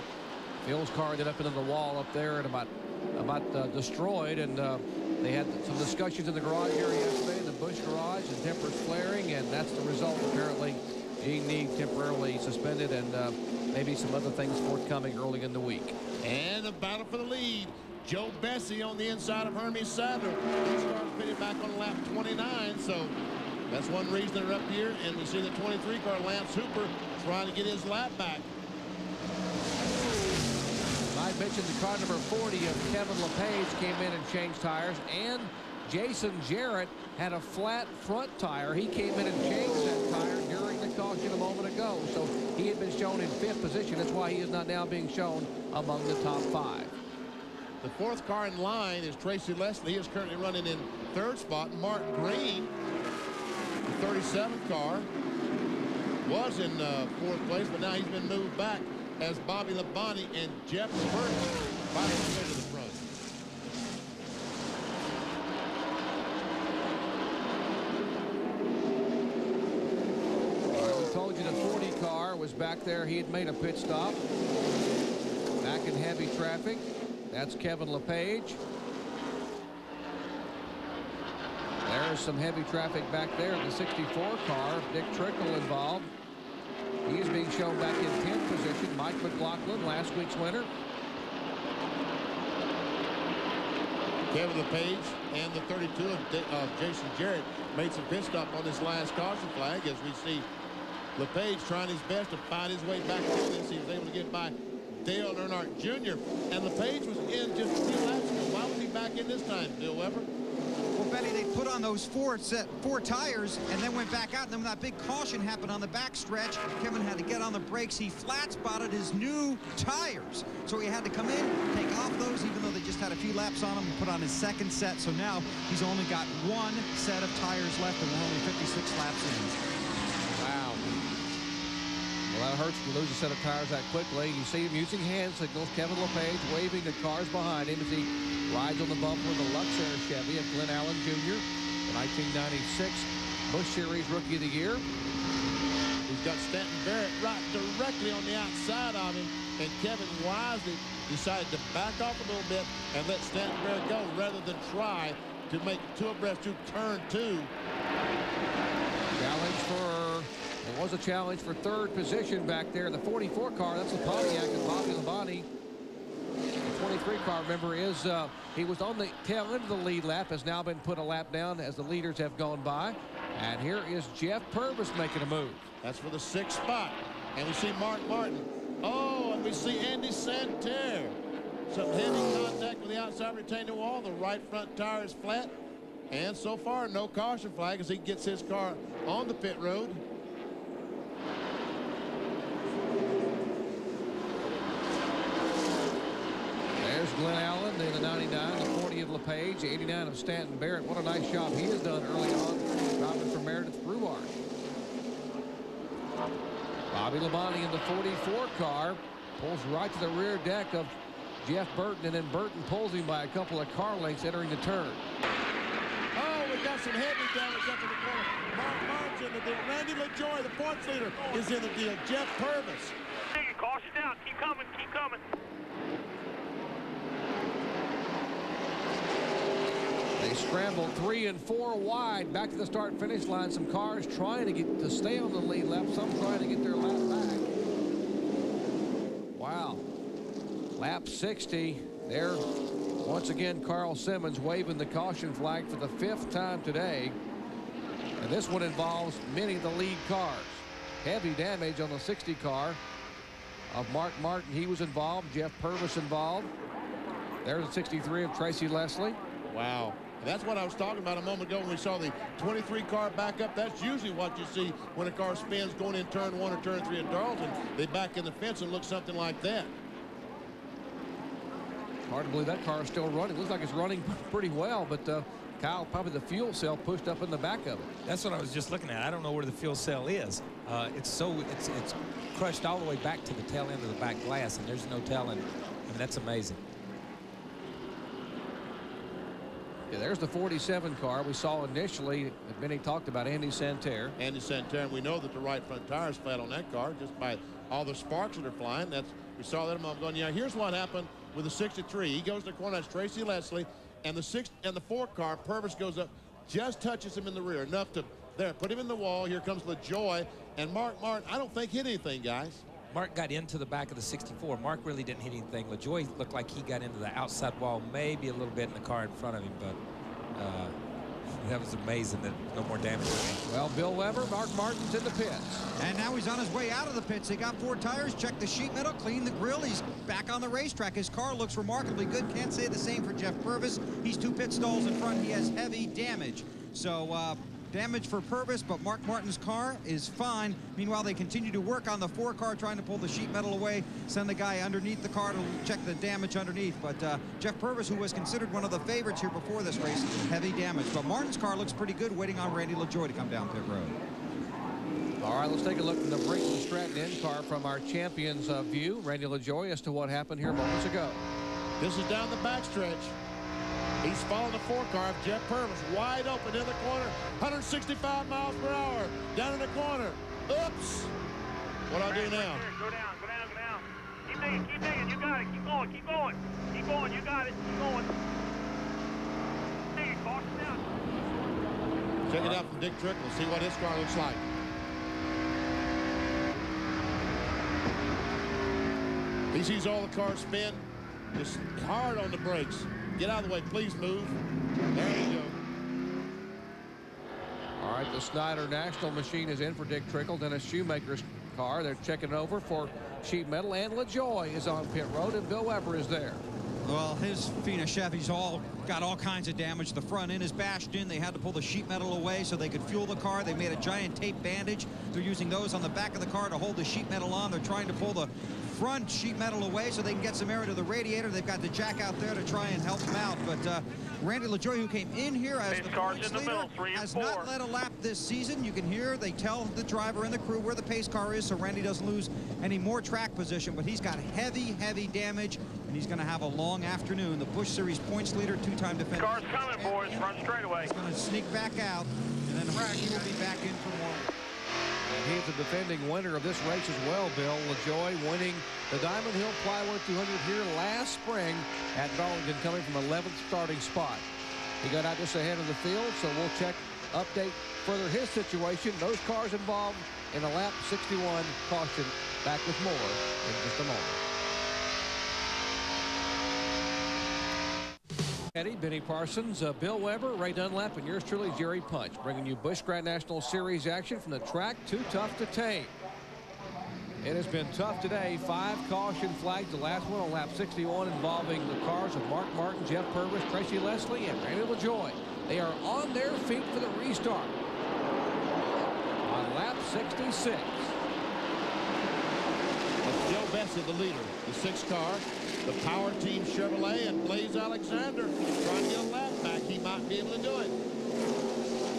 Speaker 1: Phil's car ended up into the wall up there and about destroyed, and they had some discussions in the garage area yesterday, in the Busch garage, and tempers flaring, and that's the result, apparently. Gene Need temporarily suspended, and maybe some other things forthcoming early in the week.
Speaker 4: And the battle for the lead. Joe Bessie on the inside of Hermes Sadler. He starts pitting back on lap 29, so that's one reason they're up here. And we see the 23 car, Lance Hooper, trying to get his lap back.
Speaker 1: I mentioned the car number 40 of Kevin LePage came in and changed tires, and Jason Jarrett had a flat front tire. He came in and changed that tire during the caution a moment ago. So he had been shown in 5th position. That's why he is not now being shown among the top 5.
Speaker 4: The 4th car in line is Tracy Leslie. He is currently running in 3rd spot. Mark Green, the 37 car, was in 4th place, but now he's been moved back as Bobby Labonte and Jeff Spurgeon fight their way to the front.
Speaker 1: We told you the 40 car was back there. He had made a pit stop. Back in heavy traffic. That's Kevin LePage. There's some heavy traffic back there in the 64 car. Dick Trickle involved. He is being shown back in 10th position. Mike McLaughlin, last week's winner.
Speaker 4: Kevin LePage and the 32 of Jason Jarrett made some pit stop on this last caution flag, as we see LePage trying his best to find his way back through this. He was able to get by Dale Earnhardt Jr. And LePage was in just a few laps ago. Why was he back in this time, Bill Weber?
Speaker 2: Well, Benny, they put on those four tires and then went back out. And then when that big caution happened on the back stretch, Kevin had to get on the brakes. He flat spotted his new tires. So he had to come in, take off those, even though they just had a few laps on them, and put on his 2nd set. So now he's only got 1 set of tires left, and we're only 56 laps in.
Speaker 1: Wow. Well, that'll hurts to lose a set of tires that quickly. You see him using hand signals. Kevin LePage waving the cars behind him as he rides on the bumper of the Luxair Chevy of Glenn Allen Jr., the 1996 Busch Series Rookie of the Year.
Speaker 9: He's got Stanton Barrett right directly on the outside of him, and Kevin wisely decided to back off a little bit and let Stanton Barrett go rather than try to make two abreast to turn 2.
Speaker 1: It was a challenge for third position back there. The 44 car, that's the Pontiac of Bobby Labonte. The 23 car, remember, he was on the tail end of the lead lap, has now been put a lap down as the leaders have gone by. And here is Jeff Purvis making a move.
Speaker 9: That's for the 6th spot. And we see Mark Martin. Oh, and we see Andy Santerre. Some heavy contact with the outside retaining wall. The right front tire is flat. And so far, no caution flag as he gets his car on the pit road.
Speaker 1: There's Glenn Allen, the 99, the 40 of LePage, the 89 of Stanton Barrett. What a nice job he has done early on, driving for Meredith Brewart. Bobby Labonte in the 44 car pulls right to the rear deck of Jeff Burton, and then Burton pulls him by a couple of car lengths entering the turn.
Speaker 9: Oh, we got some heavy damage up in the corner. Mark Martin's in the deal. Randy LaJoy, the points leader, is in the deal. Jeff Purvis.
Speaker 6: Caution down. Keep coming. Keep coming.
Speaker 1: They scrambled 3 and 4 wide back to the start-finish line. Some cars trying to stay on the lead lap, some trying to get their lap back. Wow. Lap 60. There, once again, Carl Simmons waving the caution flag for the 5th time today. And this one involves many of the lead cars. Heavy damage on the 60 car of Mark Martin. He was involved. Jeff Purvis involved. There's the 63 of Tracy Leslie.
Speaker 9: Wow. That's what I was talking about a moment ago when we saw the 23 car back up. That's usually what you see when a car spins going in turn 1 or turn 3 at Darlington. They back in the fence and look something like that.
Speaker 1: Hard to believe that car is still running. Looks like it's running pretty well, but Kyle, probably the fuel cell pushed up in the back of it.
Speaker 5: That's what I was just looking at. I don't know where the fuel cell is. It's crushed all the way back to the tail end of the back glass, and there's no telling. I mean, that's amazing.
Speaker 1: Yeah, there's the 47 car we saw initially that Benny talked about, Andy Santerre.
Speaker 9: Andy Santerre, and we know that the right front tire is flat on that car just by all the sparks that are flying. We saw that a moment ago. Yeah, here's what happened with the 63. He goes to the corner. That's Tracy Leslie, and the 4 car, Purvis goes up, just touches him in the rear enough to put him in the wall. Here comes LaJoy, and Mark Martin, I don't think hit anything, guys.
Speaker 5: Mark got into the back of the 64. Mark really didn't hit anything. LaJoy looked like he got into the outside wall, maybe a little bit in the car in front of him, but that was amazing that no more damage.
Speaker 1: Well, Bill Weber, Mark Martin's in the pits.
Speaker 2: And now he's on his way out of the pits. They got 4 tires, checked the sheet metal, cleaned the grill. He's back on the racetrack. His car looks remarkably good. Can't say the same for Jeff Purvis. He's 2 pit stalls in front. He has heavy damage. So damage for Purvis, but Mark Martin's car is fine. Meanwhile, they continue to work on the 4 car, trying to pull the sheet metal away, send the guy underneath the car to check the damage underneath. But Jeff Purvis, who was considered one of the favorites here before this race, heavy damage. But Martin's car looks pretty good, waiting on Randy LaJoy to come down pit road.
Speaker 1: All right, let's take a look at the Brinkman Stratton end car from our champion's view. Randy LaJoy as to what happened here moments ago.
Speaker 9: This is down the backstretch. He's following the 4 car of Jeff Purvis, wide open in the corner, 165 miles per hour, down in the corner. Oops! What do I do now?
Speaker 6: Go down, go down, go down. Keep digging, you got it. Keep going, keep going. Keep going, you got it. Keep going. Dig it, caution down.
Speaker 9: Check it out from Dick Trickle, see what his car looks like. He sees all the cars spin, just hard on the brakes. Get out of the way, please move. There you go.
Speaker 1: All right, the Snyder National machine is in for Dick Trickle. Dennis Shoemaker's car, they're checking over for sheet metal, and LaJoy is on pit road, and Bill Weber is there.
Speaker 2: Well, his Fina Chevys all got all kinds of damage. The front end is bashed in. They had to pull the sheet metal away so they could fuel the car. They made a giant tape bandage. They're using those on the back of the car to hold the sheet metal on. They're trying to pull the front sheet metal away so they can get some air to the radiator. They've got the jack out there to try and help them out. But Randy LaJoie, who came in here as the points leader, has not led a lap this season. You can hear they tell the driver and the crew where the pace car is so Randy doesn't lose any more track position. But he's got heavy, heavy damage, and he's going to have a long afternoon. The Busch Series points leader, two-time defender.
Speaker 6: Car's coming, boys. Front straightaway.
Speaker 2: He's going to sneak back out, and then Randy will be back in for more.
Speaker 1: And he's the defending winner of this race as well, Bill. LaJoie winning the Diamond Hill Plywood 200 here last spring at Darlington, coming from 11th starting spot. He got out just ahead of the field, so we'll update further his situation. Those cars involved in a lap 61 caution. Back with more in just a moment. Eddie, Benny Parsons, Bill Weber, Ray Dunlap, and yours truly, Jerry Punch, bringing you Busch Grand National Series action from the track Too Tough to Tame. It has been tough today. 5 caution flags. The last one on lap 61 involving the cars of Mark Martin, Jeff Purvis, Tracy Leslie, and Randy LaJoie. They are on their feet for the restart on lap 66.
Speaker 9: It's Joe Bessie, the leader, the 6th car. The Power Team Chevrolet and Blaze Alexander trying to get a lap back. He might be able to do it.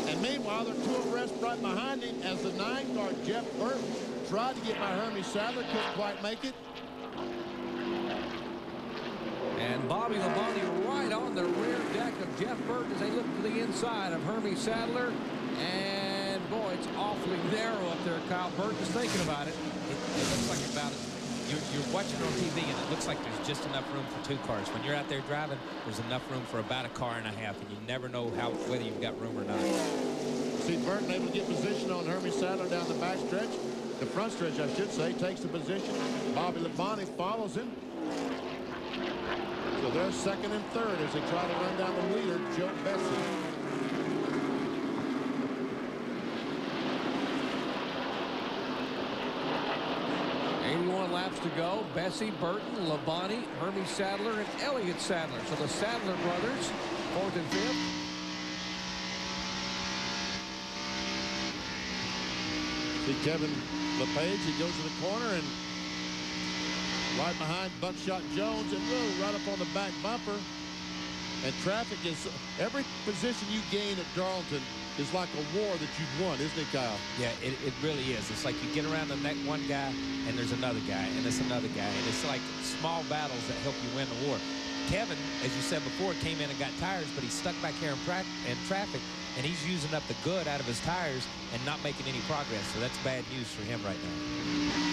Speaker 9: And meanwhile, there are 2 abreast right behind him as the 9 car, Jeff Burton, tried to get by Hermie Sadler, couldn't quite make it.
Speaker 1: And Bobby Labonte right on the rear deck of Jeff Burton as they look to the inside of Hermie Sadler. And boy, it's awfully narrow up there. Kyle Burton's thinking about it.
Speaker 5: It looks like about it. You're watching on TV, and it looks like there's just enough room for 2 cars. When you're out there driving, there's enough room for about a car and a half, and you never know whether you've got room or not.
Speaker 9: See Burton able to get position on Hermie Sadler down the back stretch. The front stretch, I should say, takes the position. Bobby Labonte follows him. So they're 2nd and 3rd as they try to run down the leader, Joe Bessie.
Speaker 1: 81 laps to go. Bessie, Burton, Labonte, Hermie Sadler, and Elliott Sadler. So the Sadler brothers, 4th and 5th.
Speaker 9: See Kevin LePage, he goes to the corner and right behind Buckshot Jones and right up on the back bumper. And traffic is, every position you gain at Darlington is like a war that you've won, isn't it, Kyle?
Speaker 5: Yeah, it really is. It's like you get around the next one guy, and there's another guy, and it's another guy. And it's like small battles that help you win the war. Kevin, as you said before, came in and got tires, but he's stuck back here in traffic, and he's using up the good out of his tires and not making any progress. So that's bad news for him right now.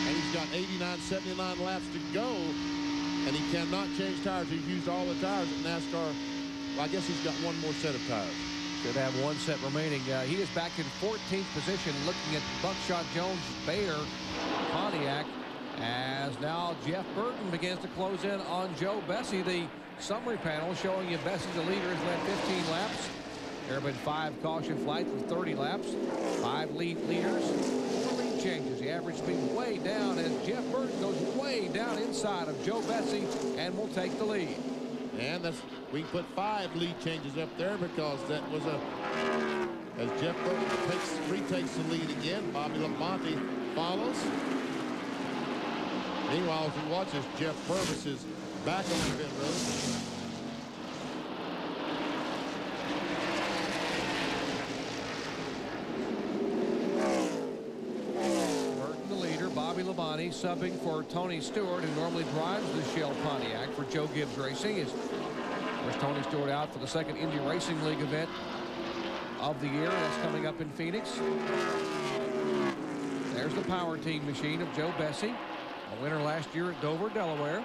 Speaker 9: And he's got 89, 79 laps to go, and he cannot change tires. He's used all the tires at NASCAR. Well, I guess he's got one more set of tires.
Speaker 1: Should have 1 set remaining. He is back in 14th position, looking at Buckshot Jones, Bayer, Pontiac, as now Jeff Burton begins to close in on Joe Bessie. The summary panel showing you Bessie, the leader, has led 15 laps. There have been 5 caution flights in 30 laps, 5 lead leaders, 4 lead changes. The average speed way down as Jeff Burton goes way down inside of Joe Bessie and will take the lead.
Speaker 9: And that's, we can put 5 lead changes up there because that was as Jeff Burton retakes the lead again. Bobby Labonte follows. Meanwhile, as we watch this, Jeff Purvis is back on the pit road.
Speaker 1: Burton the leader, Bobby Labonte subbing for Tony Stewart, who normally drives the Shell Pontiac for Joe Gibbs Racing. There's Tony Stewart out for the 2nd Indy Racing League event of the year. That's coming up in Phoenix. There's the Power Team machine of Joe Bessie, a winner last year at Dover, Delaware.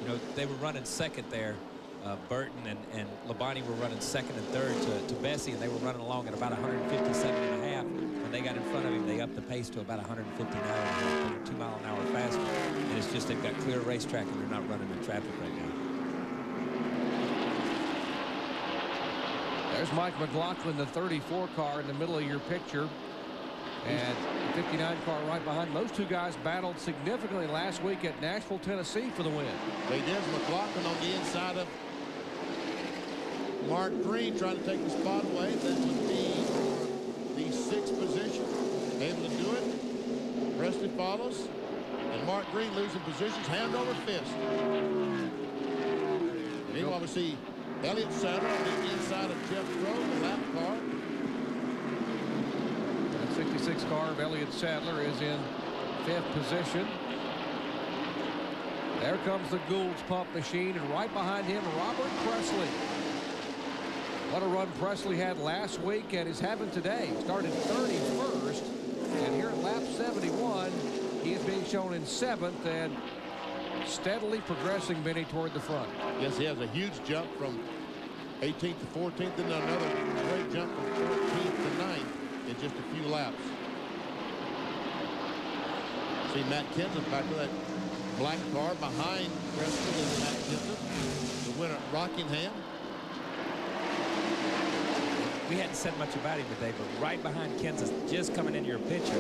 Speaker 5: You know, they were running 2nd there. Burton and Labonte were running 2nd and 3rd to Bessie, and they were running along at about 157.5. When they got in front of him, they upped the pace to about 159.5. They were 2 mile an hour faster. And it's just they've got clear racetrack, and they're not running in traffic right now.
Speaker 1: There's Mike McLaughlin, the 34 car in the middle of your picture. And 59 car right behind. Those two guys battled significantly last week at Nashville, Tennessee for the win.
Speaker 9: They did. McLaughlin on the inside of Mark Green trying to take the spot away. That would be the 6th position. Able to do it. Presley follows. And Mark Green losing positions, hand over fist. Meanwhile, we see Elliott Sadler on the inside of Jeff Crow, the lap car.
Speaker 1: That 66 car of Elliott Sadler is in 5th position. There comes the Gould's pump machine, and right behind him, Robert Presley. What a run Presley had last week and is having today. Started 31st, and here at lap 71, he is being shown in 7th and steadily progressing, Benny, toward the front.
Speaker 9: Yes, he has a huge jump from 18th to 14th, and another great jump from 14th to 9th in just a few laps. See Matt Kenseth back with that black car behind Preston is Matt Kenseth, the winner at Rockingham.
Speaker 5: We hadn't said much about him today, but right behind Kenseth, just coming into your picture,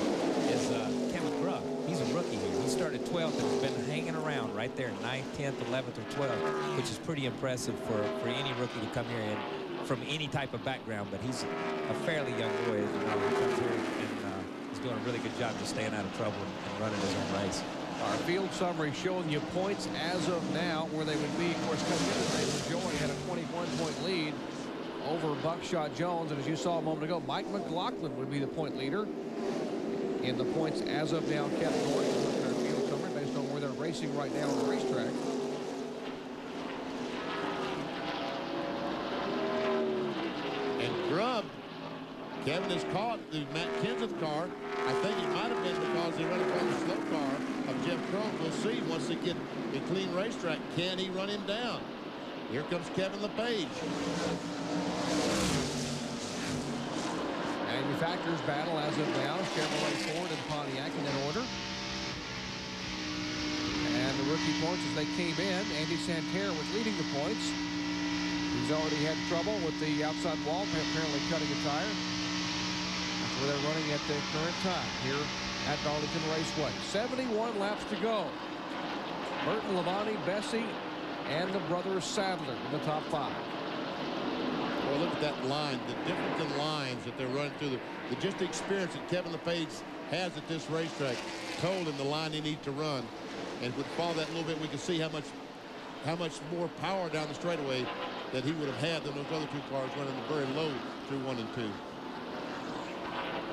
Speaker 5: is Kevin Grubb. He's a rookie here. He started 12th and has been hanging around right there, 9th, 10th, 11th, or 12th, which is pretty impressive for any rookie to come here and from any type of background. But he's a fairly young boy, as you know. He comes here and he's doing a really good job just staying out of trouble and running his own race.
Speaker 1: Our field summary showing you points as of now where they would be. Of course, coming in today, Joy had a 21-point lead over Buckshot Jones, and as you saw a moment ago, Mike McLaughlin would be the point leader in the points as of now. Kept going. Look at our field summary based on where they're racing right now on the racetrack.
Speaker 9: And Grubb, Kevin is caught the Matt Kenseth car. I think it might have been because he ran upon the slow car of Jeff Crow. We'll see once they get a clean racetrack. Can he run him down? Here comes Kevin LePage.
Speaker 1: Manufacturers battle as of now. Chevrolet, Ford, and Pontiac in that order. And the rookie points as they came in. Andy Santerre was leading the points. He's already had trouble with the outside wall, apparently cutting a tire. That's where they're running at the current time here at Darlington Raceway. 71 laps to go. Burton, Labonte, Bessie, and the brothers Sadler in the top 5.
Speaker 9: Well, look at that line, the difference in lines that they're running through. Just the experience that Kevin LePage has at this racetrack told him the line he needs to run. And would follow that a little bit, we can see how much more power down the straightaway that he would have had than those other two cars running very low through 1 and 2.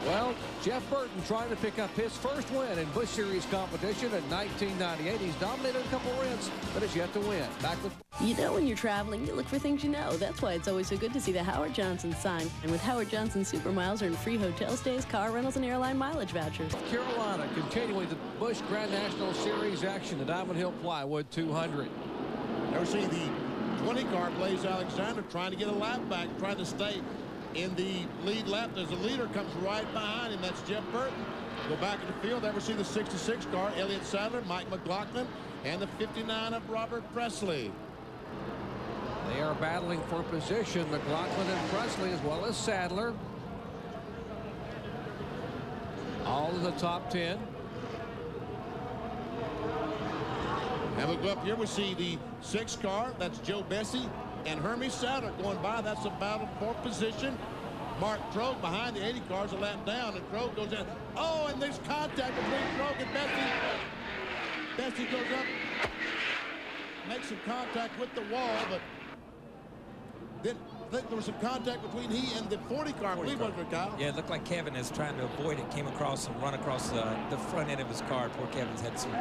Speaker 1: Well, Jeff Burton trying to pick up his first win in Busch Series competition in 1998. He's dominated a couple wins, but has yet to win. Back with...
Speaker 10: You know, when you're traveling, you look for things you know. That's why it's always so good to see the Howard Johnson sign. And with Howard Johnson Super Miles, earn free hotel stays, car rentals, and airline mileage vouchers.
Speaker 1: Carolina continuing the Busch Grand National Series action, the Diamond Hill Plywood 200.
Speaker 9: Now we see the 20 car Blaze Alexander trying to get a lap back, trying to stay in the lead lap. As the leader comes right behind him. That's Jeff Burton. Go back in the field. There we see the 66 car, Elliott Sadler, Mike McLaughlin, and the 59 of Robert Presley.
Speaker 1: They are battling for position, McLaughlin and Presley, as well as Sadler. All in the top 10.
Speaker 9: And we go up here, we see the 6 car. That's Joe Bessie and Hermie Sadler going by. That's a battle for position. Mark Krogh behind the 80 cars a lap down, and Krogh goes in. Oh, and there's contact between Krogh and Bessie. Bessie goes up, makes some contact with the wall, but then I think there was some contact between he and the 40 car. I believe, wasn't it, Kyle?
Speaker 5: Yeah, it looked like Kevin is trying to avoid it, came across and run across the front end of his car. Poor Kevin's had some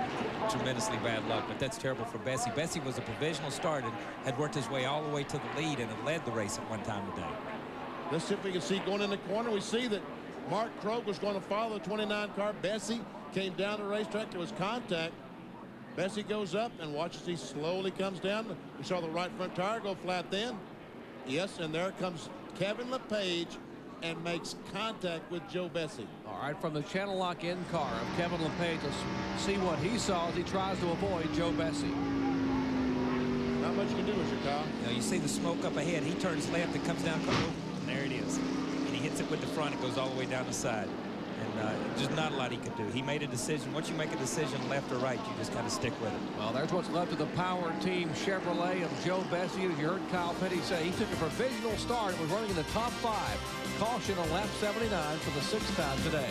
Speaker 5: tremendously bad luck, but that's terrible for Bessie. Bessie was a provisional start and had worked his way all the way to the lead and had led the race at one time today.
Speaker 9: Let's see if we can see going in the corner. We see that Mark Krogh was going to follow the 29 car. Bessie came down the racetrack. There was contact. Bessie goes up and watches. He slowly comes down. We saw the right front tire go flat then. Yes, and there comes Kevin LePage and makes contact with Joe Bessie.
Speaker 1: All right, from the channel lock in car of Kevin LePage, let's see what he saw as he tries to avoid Joe Bessie.
Speaker 9: Not much you can do with your car.
Speaker 5: Now you see the smoke up ahead. He turns left and comes down. And there it is. And he hits it with the front. It goes all the way down the side. And just not a lot he could do. He made a decision. Once you make a decision left or right, you just kind of stick with it.
Speaker 1: Well, there's what's left of the Power Team Chevrolet of Joe Bessie. As you heard Kyle Petty say, he took a provisional start and was running in the top 5. Caution on lap 79 for the 6th time today.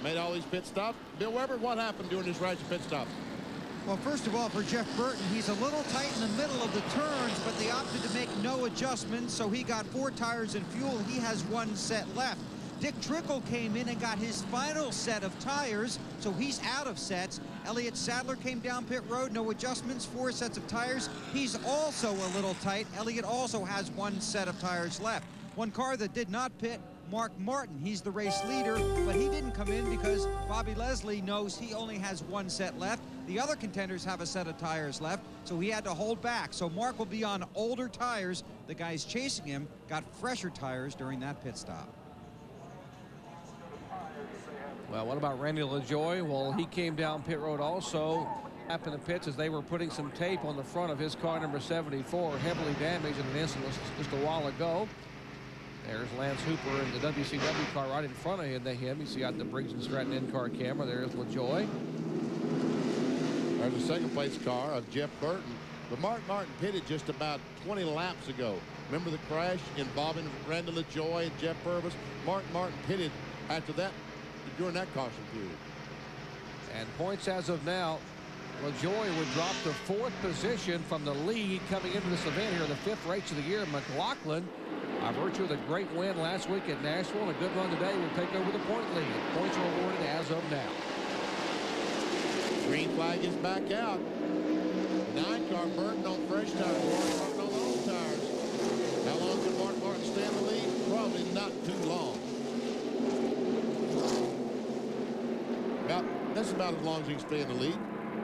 Speaker 9: Made all these pit stops. Bill Weber, what happened during this race of pit stops?
Speaker 2: Well, first of all, for Jeff Burton, he's a little tight in the middle of the turns, but they opted to make no adjustments, so he got 4 tires and fuel. He has 1 set left. Dick Trickle came in and got his final set of tires, so he's out of sets. Elliott Sadler came down pit road, no adjustments, 4 sets of tires. He's also a little tight. Elliott also has 1 set of tires left. One car that did not pit, Mark Martin. He's the race leader, but he didn't come in because Bobby Leslie knows he only has 1 set left. The other contenders have a set of tires left, so he had to hold back. So Mark will be on older tires. The guys chasing him got fresher tires during that pit stop.
Speaker 1: Well, what about Randy LaJoie? Well, he came down pit road also up in the pits as they were putting some tape on the front of his car, number 74, heavily damaged in an incident just a while ago. There's Lance Hooper in the WCW car right in front of him. You see out the Briggs & Stratton in-car camera. There's LaJoie.
Speaker 9: There's a second-place car of Jeff Burton. But Mark Martin pitted just about 20 laps ago. Remember the crash involving Randy LaJoie and Jeff Purvis? Mark Martin pitted after that during that caution period.
Speaker 1: And points as of now, LaJoie would drop to 4th position from the lead coming into this event here, the 5th race of the year. McLaughlin, by virtue of the great win last week at Nashville and a good run today, will take over the point lead. Points are awarded as of now.
Speaker 9: Green flag is back out. 9 car Burton on fresh tires, Mark Martin on old tires. How long can Mark Martin stay in the lead? Probably not too long. That's about as long as he can stay in the lead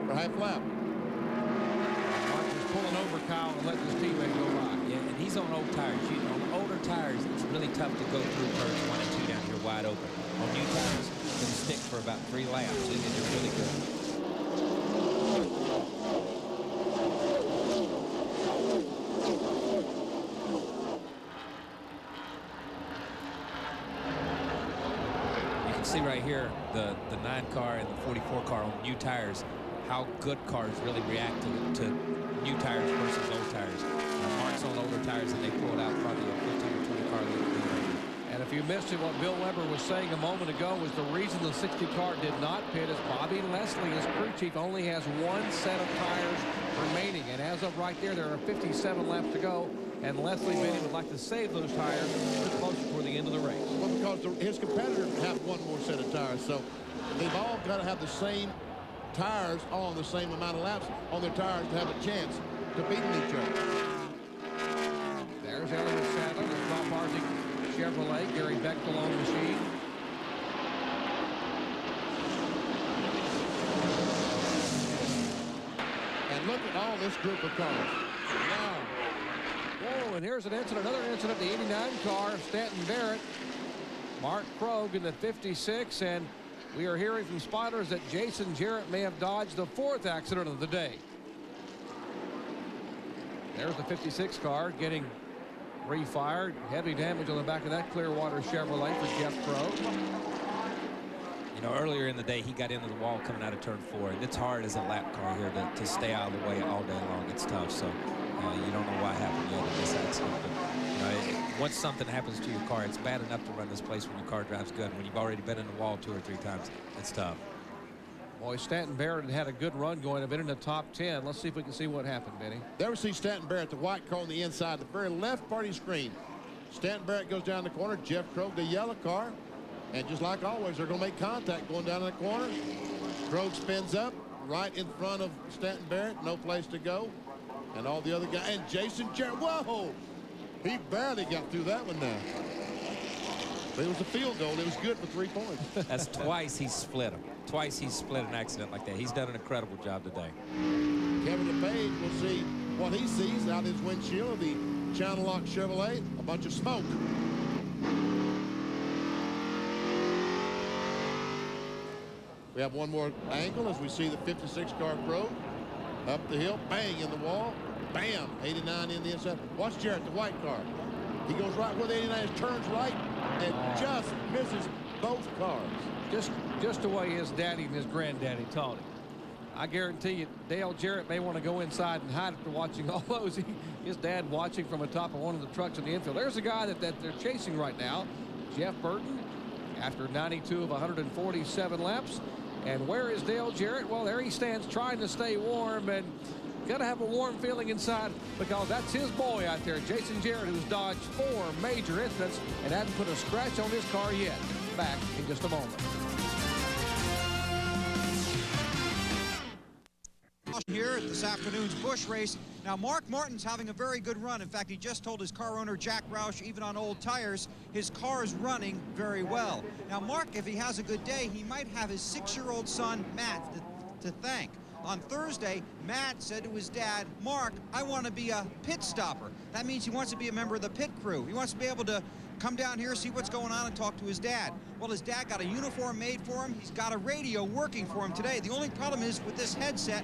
Speaker 9: for half lap.
Speaker 1: Mark is pulling over Kyle and letting his teammate go by.
Speaker 5: Yeah, and he's on old tires. On older tires, it's really tough to go through turns 1 and 2 down here wide open. On new tires, it's going to stick for about 3 laps. It's really good. See right here the 9 car and the 44 car on new tires, how good cars really react to new tires versus old tires. Mark's on older tires and they pulled out probably a 15 or 20 car lead.
Speaker 1: And if you missed it, what Bill Weber was saying a moment ago was the reason the 60 car did not pit is Bobby Leslie, his crew chief, only has 1 set of tires remaining. And as of right there are 57 laps to go. And Leslie Benny would like to save those tires a closer toward the end of the race.
Speaker 9: Well, because his competitors have 1 more set of tires, so they've all got to have the same tires, all on the same amount of laps on their tires to have a chance to beat each other.
Speaker 1: There's Elliott Sadler, the Bob Hartley Chevrolet, Gary Bechtel on the machine.
Speaker 9: And look at all this group of cars. Now,
Speaker 1: whoa, and here's another incident, the 89 car, Stanton Barrett, Mark Krogh in the 56, and we are hearing from spotters that Jason Jarrett may have dodged the 4th accident of the day. There's the 56 car getting refired. Heavy damage on the back of that Clearwater Chevrolet for Jeff Krogh.
Speaker 5: You know, earlier in the day, he got into the wall coming out of turn 4, and it's hard as a lap car here to stay out of the way all day long. It's tough, so you don't know what happened yet in this accident. But, you know, once something happens to your car, it's bad enough to run this place when your car drives good. When you've already been in the wall 2 or 3 times, it's tough.
Speaker 1: Boy, Stanton Barrett had a good run going, a bit in the top 10. Let's see if we can see what happened, Benny.
Speaker 9: There we see Stanton Barrett, the white car on the inside, the very left part of your screen. Stanton Barrett goes down the corner. Jeff Krogh, the yellow car. And just like always, they're going to make contact going down in the corner. Krogh spins up right in front of Stanton Barrett. No place to go. And all the other guys. And Jason Jarrett. Whoa! He barely got through that one now. But it was a field goal. It was good for 3 points.
Speaker 5: That's twice he's split them. Twice he's split an accident like that. He's done an incredible job today.
Speaker 9: Kevin LePage will see what he sees out his windshield of the Channel Lock Chevrolet. A bunch of smoke. We have one more angle as we see the 56 car Krogh up the hill, bang in the wall. Bam! 89 in the inside. Watch Jarrett, the white car. He goes right where the 89 is, turns right, and just misses both cars.
Speaker 1: Just the way his daddy and his granddaddy taught him. I guarantee you, Dale Jarrett may want to go inside and hide after watching all those. His dad watching from the top of one of the trucks in the infield. There's a guy that they're chasing right now, Jeff Burton, after 92 of 147 laps. And where is Dale Jarrett? Well, there he stands trying to stay warm, and got to have a warm feeling inside because that's his boy out there, Jason Jarrett, who's dodged 4 major incidents and hasn't put a scratch on his car yet. Back in just a moment.
Speaker 2: Here at this afternoon's Busch race. Now, Mark Martin's having a very good run. In fact, he just told his car owner, Jack Roush, even on old tires, his car is running very well. Now, Mark, if he has a good day, he might have his 6-year-old son, Matt, to thank. On Thursday, Matt said to his dad, Mark, I want to be a pit stopper. That means he wants to be a member of the pit crew. He wants to be able to come down here, see what's going on, and talk to his dad. Well, his dad got a uniform made for him. He's got a radio working for him today. The only problem is with this headset,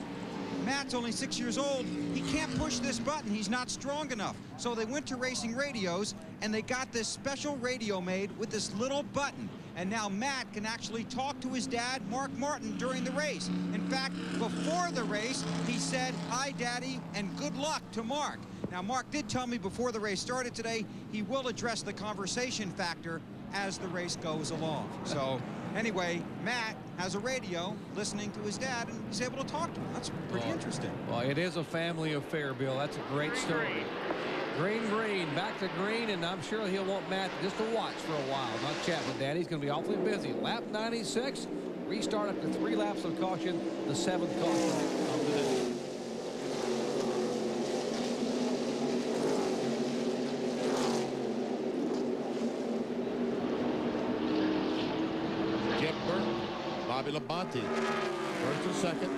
Speaker 2: Matt's only 6 years old. He can't push this button. He's not strong enough. So they went to Racing Radios, and they got this special radio made with this little button. And now Matt can actually talk to his dad, Mark Martin, during the race. In fact, before the race, he said, "Hi, Daddy," and good luck to Mark. Now, Mark did tell me before the race started today, he will address the conversation factor as the race goes along. So anyway, Matt has a radio listening to his dad, and he's able to talk to him. That's pretty interesting.
Speaker 1: Well, it is a family affair, Bill. That's a great story. Green, back to green, and I'm sure he'll want Matt just to watch for a while, not chat with Daddy. He's going to be awfully busy. Lap 96, restart after 3 laps of caution, the 7th caution of the day.
Speaker 9: Jeff Burton, Bobby Labonte, first and second.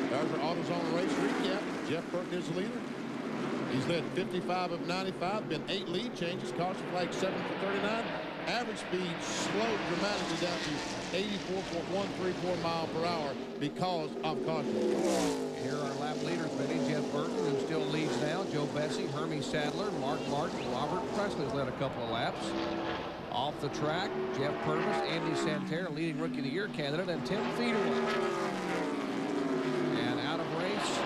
Speaker 9: There's our AutoZone race recap. Jeff Burton is the leader. He's led 55 of 95, been 8 lead changes, caution flag 7 for 39. Average speed slowed dramatically down to 84.134 miles per hour because of caution.
Speaker 1: Here are our lap leaders, Benny. Jeff Burton, who still leads now. Joe Bessie, Hermie Sadler, Mark Martin, Robert Presley's led a couple of laps. Off the track, Jeff Purvis, Andy Santerre, leading Rookie of the Year candidate, and Tim Feederle. And out of race,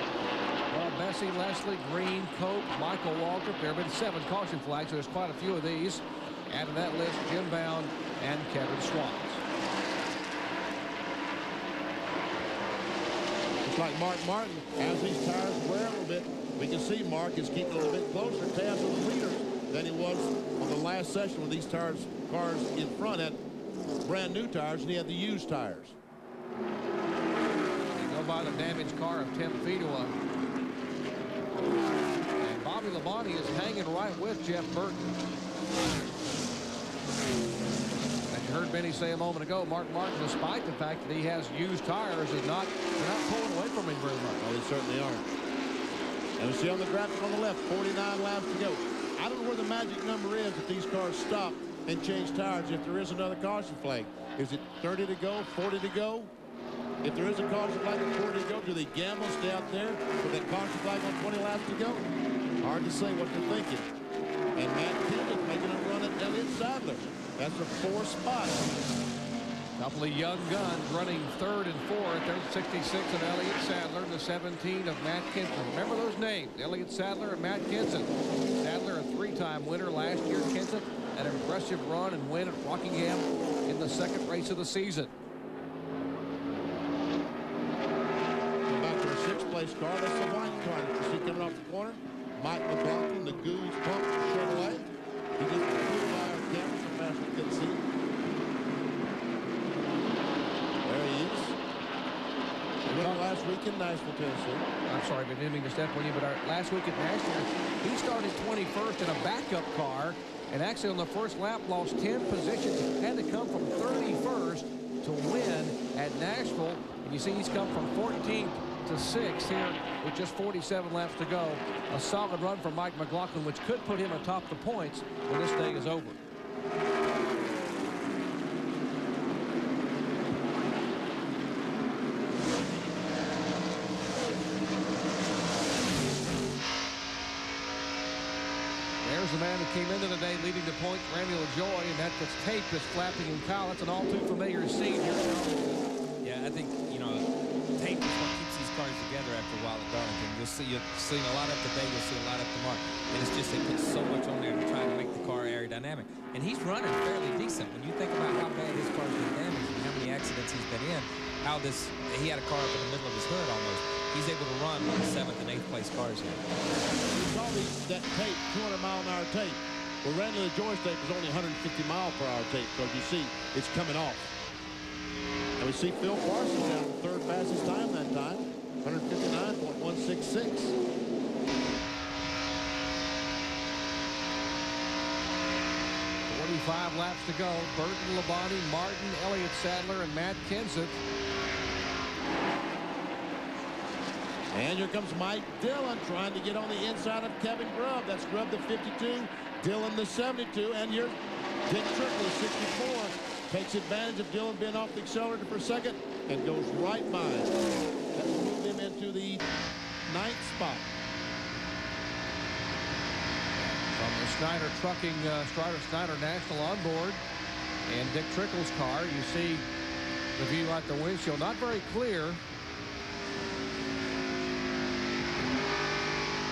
Speaker 1: Bessie, Leslie, Green, Cope, Michael Waltrip. There have been 7 caution flags, so there's quite a few of these. Add to that list Jim Bound and Kevin Swans.
Speaker 9: Just like Mark Martin, as these tires wear a little bit, we can see Mark is keeping a little bit closer tabs on the leaders than he was on the last session when these cars in front had brand new tires and he had the used tires.
Speaker 1: They go by the damaged car of Tim Feederle. And Bobby Labonte is hanging right with Jeff Burton. As you heard Benny say a moment ago, Mark Martin, despite the fact that he has used tires, they're not pulling away from him very much.
Speaker 9: Well, they certainly aren't. And we see on the graphic on the left, 49 laps to go. I don't know where the magic number is if these cars stop and change tires if there is another caution flag. Is it 30 to go, 40 to go? If there is a caution flag at 40 to go, do they gamble, stay out there with that caution flag on 20 laps to go? Hard to say what they're thinking. And Matt Kenseth making a run at Elliott Sadler. That's a 4 spot.
Speaker 1: A couple of young guns running 3rd and 4th. There's 66 of Elliott Sadler and the 17 of Matt Kenseth. Remember those names, Elliott Sadler and Matt Kenseth. Sadler, a 3-time winner last year. Kenseth, an impressive run and win at Rockingham in the 2nd race of the season.
Speaker 9: Back to the 6th place car. That's the white car that you see coming off the corner. Mike McLaughlin, the Goose Pump Chevrolet. He just flew by our camera so fast we couldn't see him. There he is. He went last week in Nashville, Tennessee.
Speaker 1: I'm sorry, I didn't mean to step on you, but last week at Nashville, he started 21st in a backup car, and actually on the first lap lost 10 positions. Had to come from 31st to win at Nashville. And you see he's come from 14th to 6th here with just 47 laps to go. A solid run for Mike McLaughlin, which could put him atop the points when this day is over. the man who came into the day leading the points, Randy LaJoy, and that tape is flapping in Kyle. It's an all too familiar scene here.
Speaker 5: Yeah, I think, you know, tape is what keeps these cars together after a while at Darlington. You've seen a lot of today, you'll see a lot of tomorrow. And it's just they put so much on there to try to make the car aerodynamic. And he's running fairly decent. When you think about how bad his car's been damaged and how many accidents he's been in, he had a car up in the middle of his hood almost. He's able to run with the 7th and 8th place cars here.
Speaker 9: You saw that tape, 200-mile-an-hour tape. Well, Randy LaJoy's tape is only 150-mile-per-hour tape, because you see it's coming off. And we see Phil Parsons down third fastest time that time, 159.166.
Speaker 1: 45 laps to go. Burton, Labonte, Martin, Elliott Sadler, and Matt Kenseth.
Speaker 9: And here comes Mike Dillon trying to get on the inside of Kevin Grubb. That's Grubb the 52, Dillon the 72, and you're Dick Trickle, 64. Takes advantage of Dillon being off the accelerator for a second and goes right by him. That will move him into the 9th spot.
Speaker 1: From the Snyder Trucking, Snyder National on board, and Dick Trickle's car, you see the view out the windshield. Not very clear.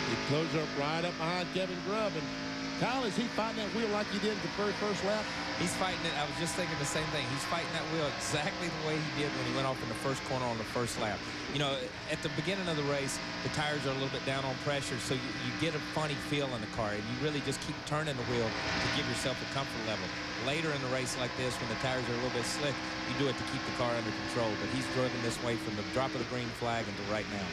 Speaker 9: He closes up right up behind Kevin Grubb. And Kyle, is he fighting that wheel like he did the very first lap?
Speaker 5: He's fighting it. I was just thinking the same thing. He's fighting that wheel exactly the way he did when he went off in the first corner on the first lap. You know, at the beginning of the race, the tires are a little bit down on pressure, so you get a funny feel in the car, and you really just keep turning the wheel to give yourself a comfort level. Later in the race like this, when the tires are a little bit slick, you do it to keep the car under control. But he's driven this way from the drop of the green flag until right now.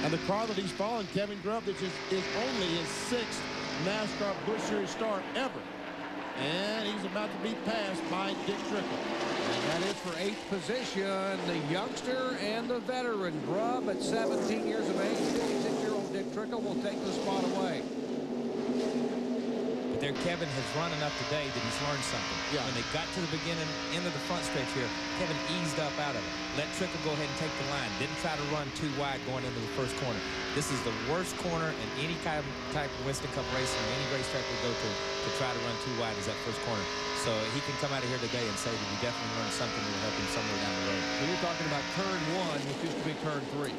Speaker 9: And the car that he's following, Kevin Grubb, which is only his 6th NASCAR Busch Series start ever. And he's about to be passed by Dick Trickle.
Speaker 1: And that is for 8th position, the youngster and the veteran. Grubb at 17 years of age, 56-year-old Dick Trickle will take the spot away.
Speaker 5: But there, Kevin has run enough today that he's learned something.
Speaker 9: Yeah.
Speaker 5: When they got to the beginning, end of the front stretch here, Kevin eased up out of it. Let Trickle go ahead and take the line. Didn't try to run too wide going into the first corner. This is the worst corner in any type of Winston Cup racing or any racetrack we go to try to run too wide is that first corner. So he can come out of here today and say that he definitely learned something that will help him somewhere down the road.
Speaker 1: So you're talking about turn 1, which used to be turn 3.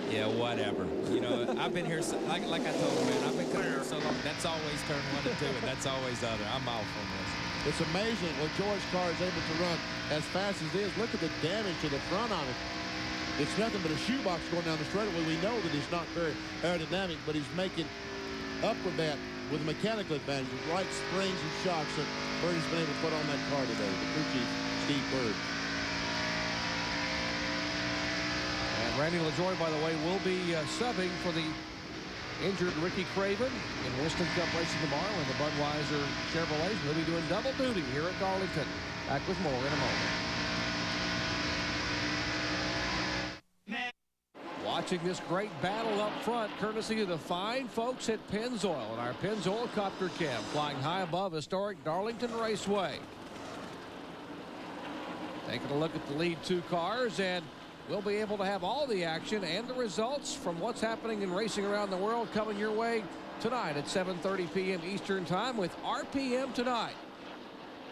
Speaker 5: Yeah, whatever. You know, I've been here, like I told you, man, I've been coming here so long. That's always turn 1 and 2, and that's always the other. I'm off on this.
Speaker 9: It's amazing what George's car is able to run as fast as it is. Look at the damage to the front on it. It's nothing but a shoebox going down the straightaway. We know that he's not very aerodynamic, but he's making up for that with mechanical advantage, with right springs and shocks that Birdie's been able to put on that car today. The crew chief, Steve Bird.
Speaker 1: And Randy LaJoy, by the way, will be subbing for the injured Ricky Craven in Winston Cup racing tomorrow in the Budweiser Chevrolet. He'll be doing double duty here at Darlington. Back with more in a moment. Watching this great battle up front, courtesy of the fine folks at Pennzoil and our Pennzoil Copter Cam, flying high above historic Darlington Raceway. Taking a look at the lead 2 cars, and we'll be able to have all the action and the results from what's happening in racing around the world coming your way tonight at 7:30 p.m. Eastern Time with RPM Tonight.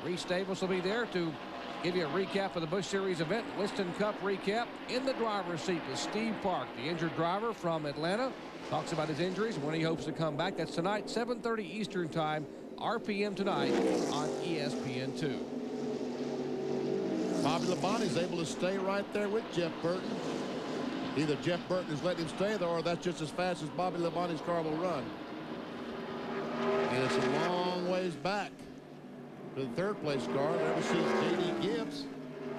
Speaker 1: Reese Davis will be there to give you a recap of the Busch Series event, Winston Cup recap. In the driver's seat is Steve Park, the injured driver from Atlanta. Talks about his injuries and when he hopes to come back. That's tonight, 7:30 Eastern Time, RPM Tonight on ESPN2.
Speaker 9: Bobby Labonte's able to stay right there with Jeff Burton. Either Jeff Burton has let him stay there, or that's just as fast as Bobby Labonte's car will run. And it's a long ways back to the 3rd place car. There we see J.D. Gibbs.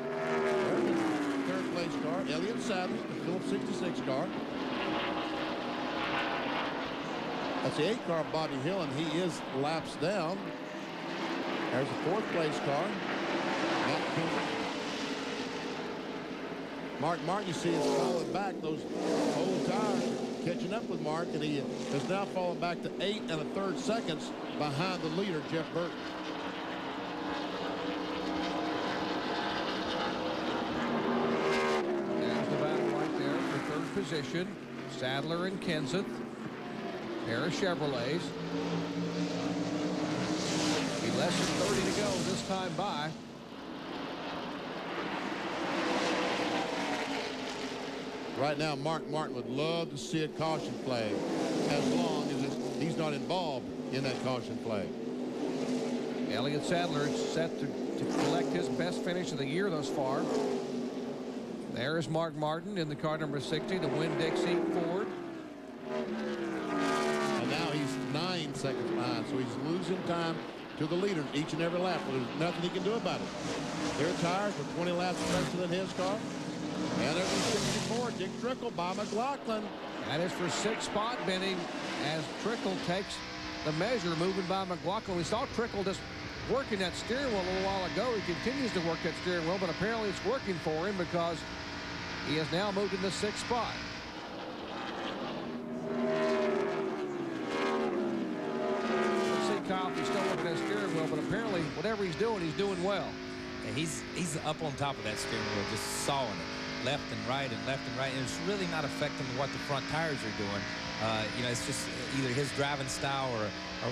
Speaker 9: There's the 3rd place car. Elliott Sadler, the Phillips 66 car. That's the 8 car, Bobby Hill, and he is laps down. There's the 4th place car. Matt Kenseth. Mark Martin, you see, is falling back. Those old tires catching up with Mark, and he has now fallen back to 8 1/3 seconds behind the leader, Jeff Burton.
Speaker 1: There's the battle right there for 3rd position. Sadler and Kenseth. Pair of Chevrolets. Be less than 30 to go this time by.
Speaker 9: Right now, Mark Martin would love to see a caution flag as long as he's not involved in that caution flag.
Speaker 1: Elliott Sadler is set to collect his best finish of the year thus far. There's Mark Martin in the car number 60, the Winn-Dixie Ford.
Speaker 9: And now he's 9 seconds behind, so he's losing time to the leader each and every lap. Well, there's nothing he can do about it. Their tires were 20 laps faster than his car. And there's 64, Dick Trickle by McLaughlin.
Speaker 1: That is for 6th spot, Benny, as Trickle takes the measure, moving by McLaughlin. We saw Trickle just working that steering wheel a little while ago. He continues to work that steering wheel, but apparently it's working for him because he has now moved into 6th spot. Let's see, Kyle, if he's still working that steering wheel, but apparently whatever he's doing well.
Speaker 5: Yeah, he's up on top of that steering wheel, just sawing it left and right and left and right, and it's really not affecting what the front tires are doing. You know, it's just either his driving style or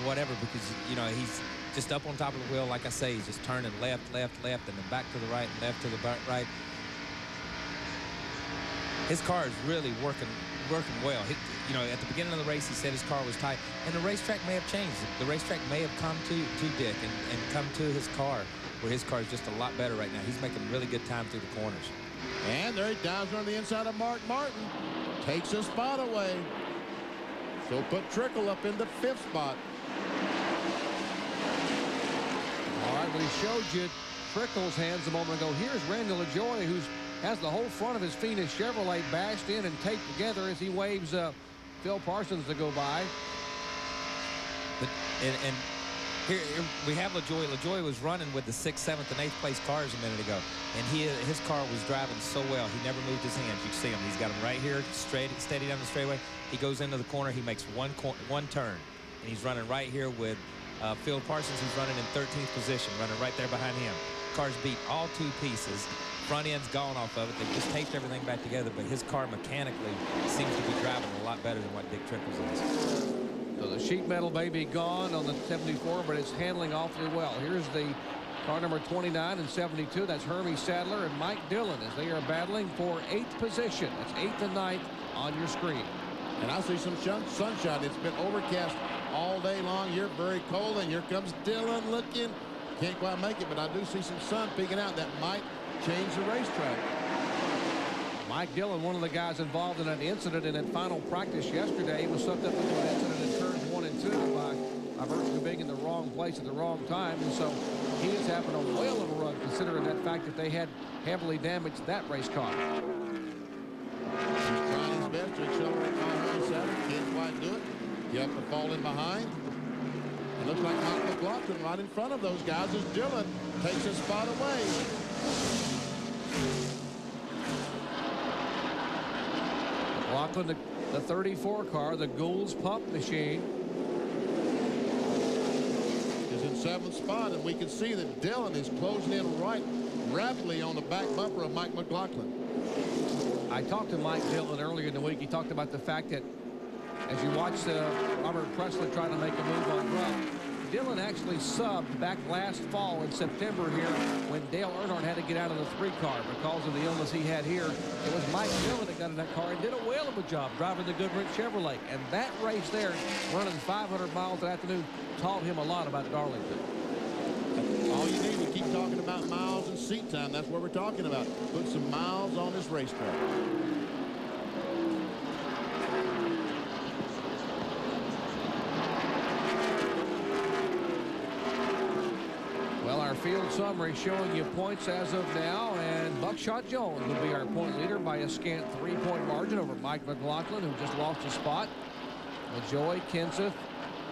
Speaker 5: whatever, because, you know, he's just up on top of the wheel. Like I say, he's just turning left, left, left, and then back to the right and left to the right. His car is really working well. You know, at the beginning of the race, he said his car was tight, and the racetrack may have changed. The racetrack may have come to Dick and come to his car, where his car is just a lot better right now. He's making really good time through the corners.
Speaker 9: And there he dives on the inside of Mark Martin. Takes a spot away. So put Trickle up in the 5th spot.
Speaker 1: All right, but he showed you Trickle's hands a moment ago. Here's Randy LaJoie, who has the whole front of his Phoenix Chevrolet bashed in and taped together as he waves Phil Parsons to go by.
Speaker 5: And here we have LaJoie. LaJoie was running with the 6th, 7th, and 8th place cars a minute ago, and his car was driving so well. He never moved his hands. You see him. He's got him right here, steady down the straightaway. He goes into the corner. He makes one turn, and he's running right here with Phil Parsons, who's running in 13th position, running right there behind him. Car's beat all 2 pieces. Front end's gone off of it. They've just taped everything back together, but his car mechanically seems to be driving a lot better than what Dick Trickle's is.
Speaker 1: So the sheet metal may be gone on the 74, but it's handling awfully well. Here's the car number 29 and 72. That's Hermie Sadler and Mike Dillon as they are battling for 8th position. That's 8th and 9th on your screen.
Speaker 9: And I see some sunshine. It's been overcast all day long here, very cold, and here comes Dillon looking. Can't quite make it, but I do see some sun peeking out. That might change the racetrack.
Speaker 1: Mike Dillon, one of the guys involved in an incident in that final practice yesterday. He was swept up into an incident in turns 1 and 2 by virtue of being in the wrong place at the wrong time. And so he is having a whale of a run, considering that fact that they had heavily damaged that race car.
Speaker 9: He's trying his best to accelerate on Hermie Sadler. Can't quite do it. You have to fall in behind. It looks like Mike McLaughlin right in front of those guys as Dillon takes a spot away.
Speaker 1: McLaughlin, the 34 car, the Gould's pump machine,
Speaker 9: is in 7th spot, and we can see that Dillon is closing in right rapidly on the back bumper of Mike McLaughlin.
Speaker 1: I talked to Mike Dillon earlier in the week. He talked about the fact that as you watch Robert Presley trying to make a move on Rupp, Dillon actually subbed back last fall in September here when Dale Earnhardt had to get out of the 3 car because of the illness he had here. It was Mike Dillon that got in that car and did a whale of a job driving the Goodrich Chevrolet. And that race there, running 500 miles an afternoon, taught him a lot about Darlington.
Speaker 9: All you need, we keep talking about miles and seat time. That's what we're talking about. Put some miles on this racetrack.
Speaker 1: Well, our field summary showing you points as of now, and Buckshot Jones will be our point leader by a scant 3-point margin over Mike McLaughlin, who just lost a spot. LaJoie, Kenseth,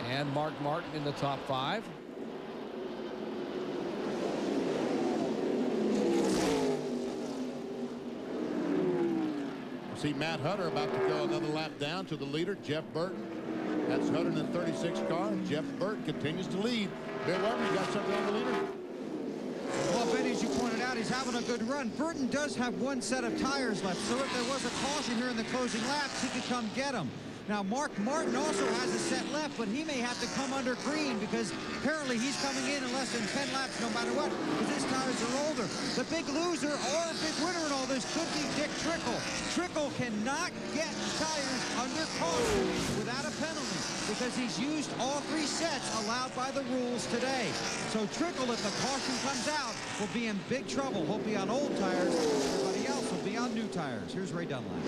Speaker 1: and Mark Martin in the top 5.
Speaker 9: See Matt Hutter about to go another lap down to the leader, Jeff Burton. That's Hutter in the 36 car. Jeff Burton continues to lead. Bill Weber, you got something on the leader?
Speaker 2: Well, Ben, as you pointed out, he's having a good run. Burton does have 1 set of tires left, so if there was a caution here in the closing laps, he could come get him. Now, Mark Martin also has a set left, but he may have to come under green because apparently he's coming in less than 10 laps no matter what, because his tires are older. The big loser or big winner in all this could be Dick Trickle. Trickle cannot get tires under caution without a penalty because he's used all 3 sets allowed by the rules today. So Trickle, if the caution comes out, will be in big trouble. He'll be on old tires. Everybody else will be on new tires. Here's Ray Dunlap.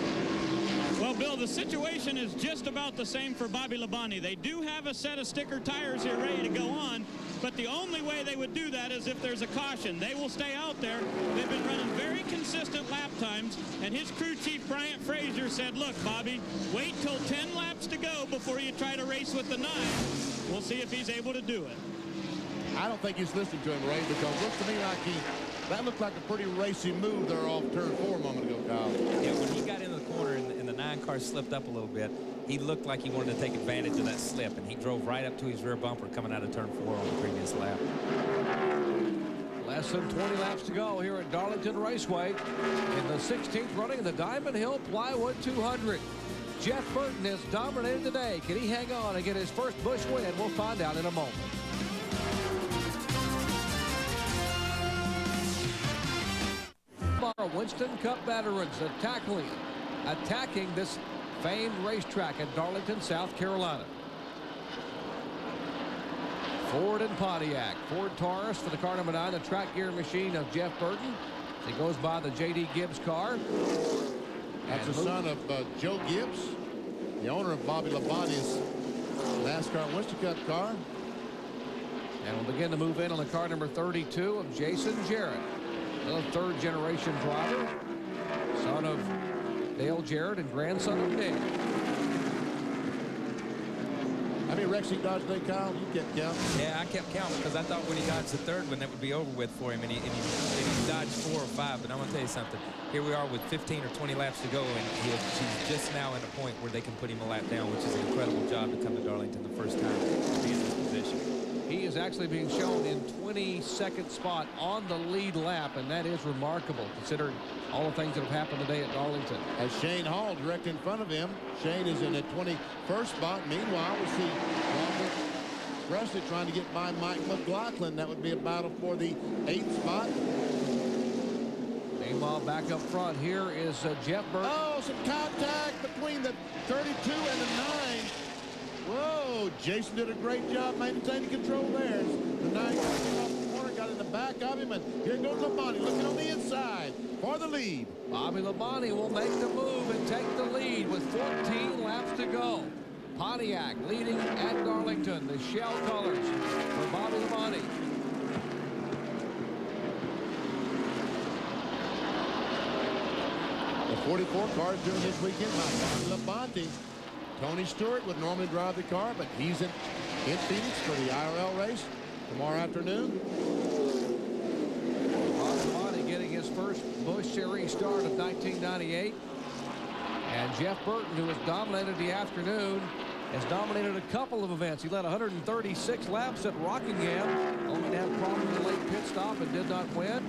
Speaker 3: Well, Bill, the situation is just about the same for Bobby Labonte. They do have a set of sticker tires here ready to go on, but the only way they would do that is if there's a caution. They will stay out there. They've been running very consistent lap times, and his crew chief, Bryant Frazier, said, look, Bobby, wait till 10 laps to go before you try to race with the 9. We'll see if he's able to do it.
Speaker 9: I don't think he's listening to him, Ray, because it looks to me like that looked like a pretty racy move there off turn 4 a moment ago, Kyle.
Speaker 5: Yeah, when he got into the corner and the 9 car slipped up a little bit, he looked like he wanted to take advantage of that slip, and he drove right up to his rear bumper coming out of turn 4 on the previous lap.
Speaker 1: Less than 20 laps to go here at Darlington Raceway in the 16th running of the Diamond Hill Plywood 200. Jeff Burton has dominated today. Can he hang on and get his first Busch win? We'll find out in a moment. Winston Cup veterans attacking this famed racetrack at Darlington, South Carolina. Ford and Pontiac. Ford Taurus for the car number 9, the track gear machine of Jeff Burton. He goes by the J.D. Gibbs car.
Speaker 9: That's the son of Joe Gibbs, the owner of Bobby Labonte's NASCAR Winston Cup car.
Speaker 1: And we'll begin to move in on the car number 32 of Jason Jarrett. Another 3rd-generation driver, son of Dale Jarrett and grandson of Dale.
Speaker 9: How many wrecks he dodged today, Kyle? You kept count?
Speaker 5: Yeah, I kept counting because I thought when he dodged the 3rd one, that would be over with for him, and he dodged 4 or 5. But I'm going to tell you something. Here we are with 15 or 20 laps to go, and he's just now at a point where they can put him a lap down, which is an incredible job to come to Darlington the first time to be in this position.
Speaker 1: He is actually being shown in 22nd spot on the lead lap, and that is remarkable considering all the things that have happened today at Darlington.
Speaker 9: As Shane Hall direct in front of him. Shane is in the 21st spot. Meanwhile, we see Robert Presley trying to get by Mike McLaughlin. That would be a battle for the 8th spot.
Speaker 1: Meanwhile, back up front here is Jeff Burton.
Speaker 9: Oh, some contact between the 32 and the 9. Whoa, Jason did a great job maintaining control there. The 9 came off the corner, got in the back of him, and here goes Labonte looking on the inside for the lead.
Speaker 1: Bobby Labonte will make the move and take the lead with 14 laps to go. Pontiac leading at Darlington, the shell colors for Bobby Labonte.
Speaker 9: The 44 cars doing this weekend by Bobby Labonte. Tony Stewart would normally drive the car, but he's in Phoenix for the IRL race tomorrow afternoon.
Speaker 1: Bobby Labonte getting his first Busch Series start of 1998. And Jeff Burton, who has dominated the afternoon, has dominated a couple of events. He led 136 laps at Rockingham, only to have problems with a late pit stop and did not win.